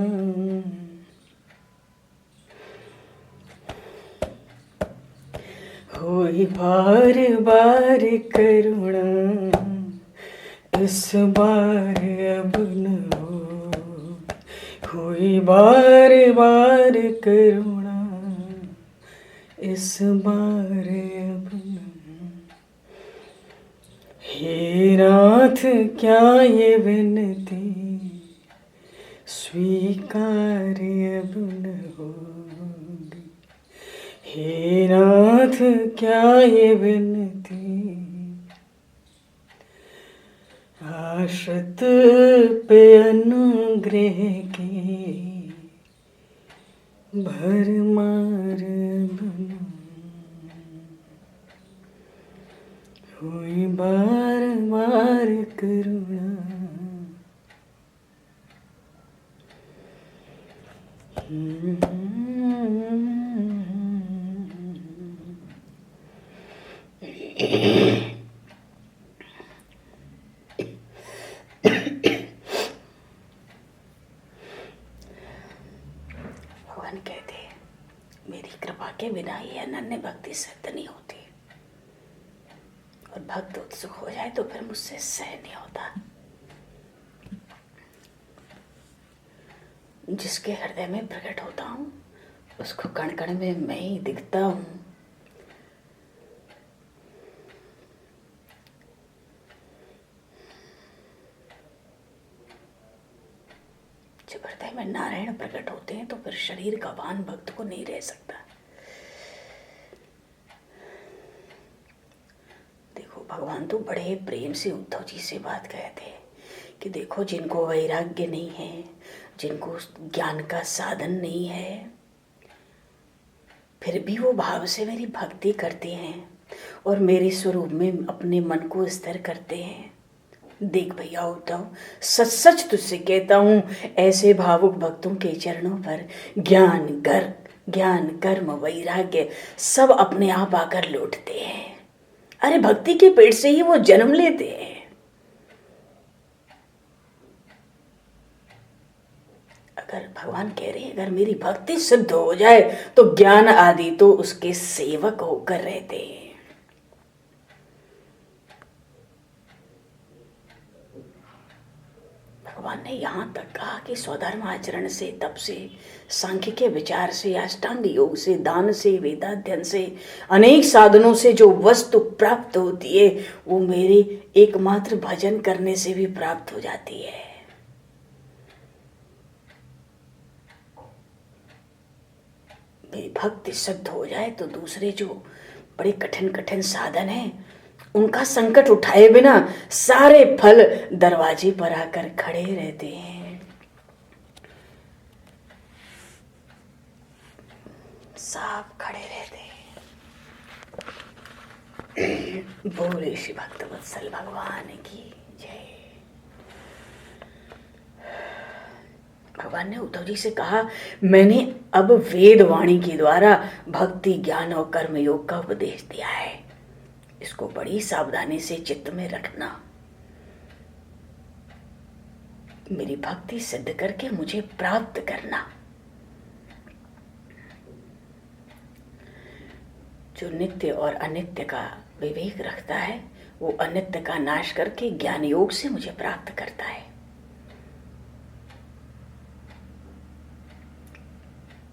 होई बार बार करुणा, इस बार अब न हो। होई बार बार करुणा, इस बार अब न हो। हे नाथ, क्या ये विनती स्वीकार अब न होगी। हे नाथ, क्या ये विनती आश्रित पे अनुग्रह की भरमार बना। हुई बार बार करुणा। भगवान कहते मेरी कृपा के बिना ये अनन्य भक्ति सिद्ध नहीं होती। और भक्त उत्सुक हो जाए तो फिर मुझसे सहन नहीं होता। जिसके हृदय में प्रकट होता हूँ उसको कण कण में मैं ही दिखता हूँ। जब हृदय में नारायण प्रकट होते हैं तो फिर शरीर का भान भक्त को नहीं रह सकता। देखो भगवान तो बड़े प्रेम से उद्धव जी से बात कहते हैं कि देखो जिनको वैराग्य नहीं है, जिनको ज्ञान का साधन नहीं है, फिर भी वो भाव से मेरी भक्ति करते हैं और मेरे स्वरूप में अपने मन को स्थिर करते हैं। देख भैया उद्धव, सच सच तुझसे कहता हूँ, ऐसे भावुक भक्तों के चरणों पर ज्ञान कर्म वैराग्य सब अपने आप आकर लौटते हैं। अरे भक्ति के पेट से ही वो जन्म लेते हैं। अगर भगवान कह रहे हैं अगर मेरी भक्ति सिद्ध हो जाए तो ज्ञान आदि तो उसके सेवक होकर रहते हैं। भगवान ने यहां तक कहा कि स्वधर्म आचरण से, तप से, सांख्य के विचार से, अष्टांग योग से, दान से, वेदाध्ययन से, अनेक साधनों से जो वस्तु प्राप्त होती है वो मेरे एकमात्र भजन करने से भी प्राप्त हो जाती है। मेरी भक्ति सिद्ध हो जाए तो दूसरे जो बड़े कठिन कठिन साधन हैं उनका संकट उठाए बिना सारे फल दरवाजे पर आकर खड़े रहते हैं। सब खड़े रहते हैं। बोले श्री भक्तवत्सल भगवान की जय। भगवान ने उद्धव जी से कहा, मैंने अब वेद वाणी के द्वारा भक्ति ज्ञान और कर्म योग का उपदेश दिया है, इसको बड़ी सावधानी से चित्त में रखना। मेरी भक्ति सिद्ध करके मुझे प्राप्त करना। जो नित्य और अनित्य का विवेक रखता है वो अनित्य का नाश करके ज्ञान योग से मुझे प्राप्त करता है।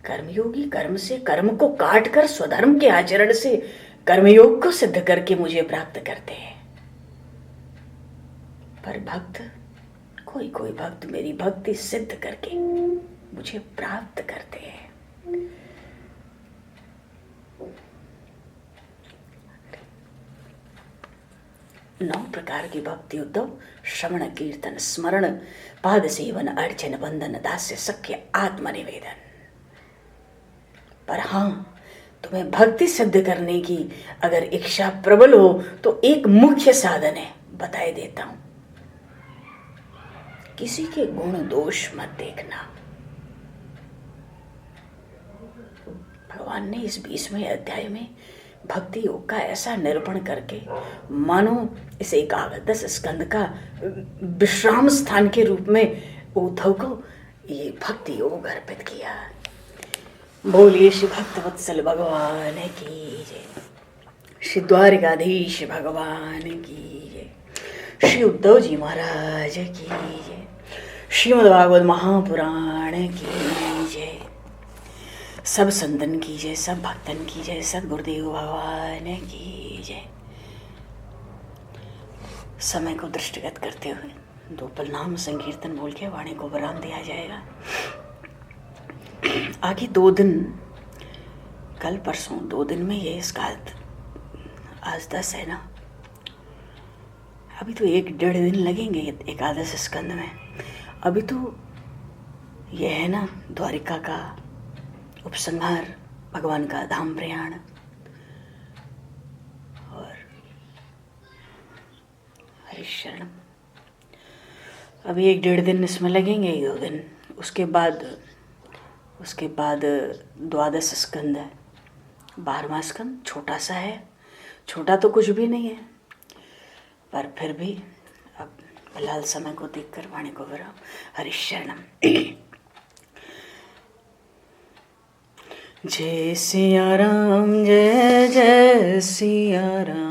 कर्मयोगी कर्म से, कर्म को काट कर स्वधर्म के आचरण से कर्मयोग को सिद्ध करके मुझे प्राप्त करते हैं। पर भक्त, कोई कोई भक्त मेरी भक्ति सिद्ध करके मुझे प्राप्त करते हैं। नौ प्रकार की भक्ति उद्धव: श्रवण कीर्तन स्मरण पाद सेवन अर्चन वंदन दास्य सख्य आत्मनिवेदन। पर हाँ, तुम्हें भक्ति सिद्ध करने की अगर इच्छा प्रबल हो तो एक मुख्य साधन है, बताए देता हूं। किसी के गुण दोष मत देखना। भगवान ने इस 20वें अध्याय में भक्ति योग का ऐसा निरूपण करके मानो इस एकादश स्कंद का विश्राम स्थान के रूप में उद्धव को ये भक्ति योग अर्पित किया। बोलिए श्री भक्तवत्सल भगवान की जय, श्री द्वारिकाधीश भगवान की जय, श्री उद्धव जी महाराज की जय, श्रीमद्भागवत महापुराण की जय, सब संतन की जय, सब भक्तन की जय, सद्गुरुदेव भगवान की जय। समय को दृष्टिगत करते हुए 2 पल नाम संकीर्तन बोल के वाणी को विराम दिया जाएगा। आगे 2 दिन, कल परसों 2 दिन में ये इसका आज 10 है ना, अभी तो 1-1.5 दिन लगेंगे एकादश स्कंद में। अभी तो ये है ना द्वारिका का उपसंहार, भगवान का धाम प्रयाण, और हरिशरणम। अभी 1-1.5 दिन इसमें लगेंगे, 1-2 दिन। उसके बाद 12 स्कंद है। 12वां स्कंद छोटा सा है, छोटा तो कुछ भी नहीं है, पर फिर भी अब फिलहाल समय को देखकर वाणी को विराम। हरिशरणम। जय सिया राम, जय जय सिया राम।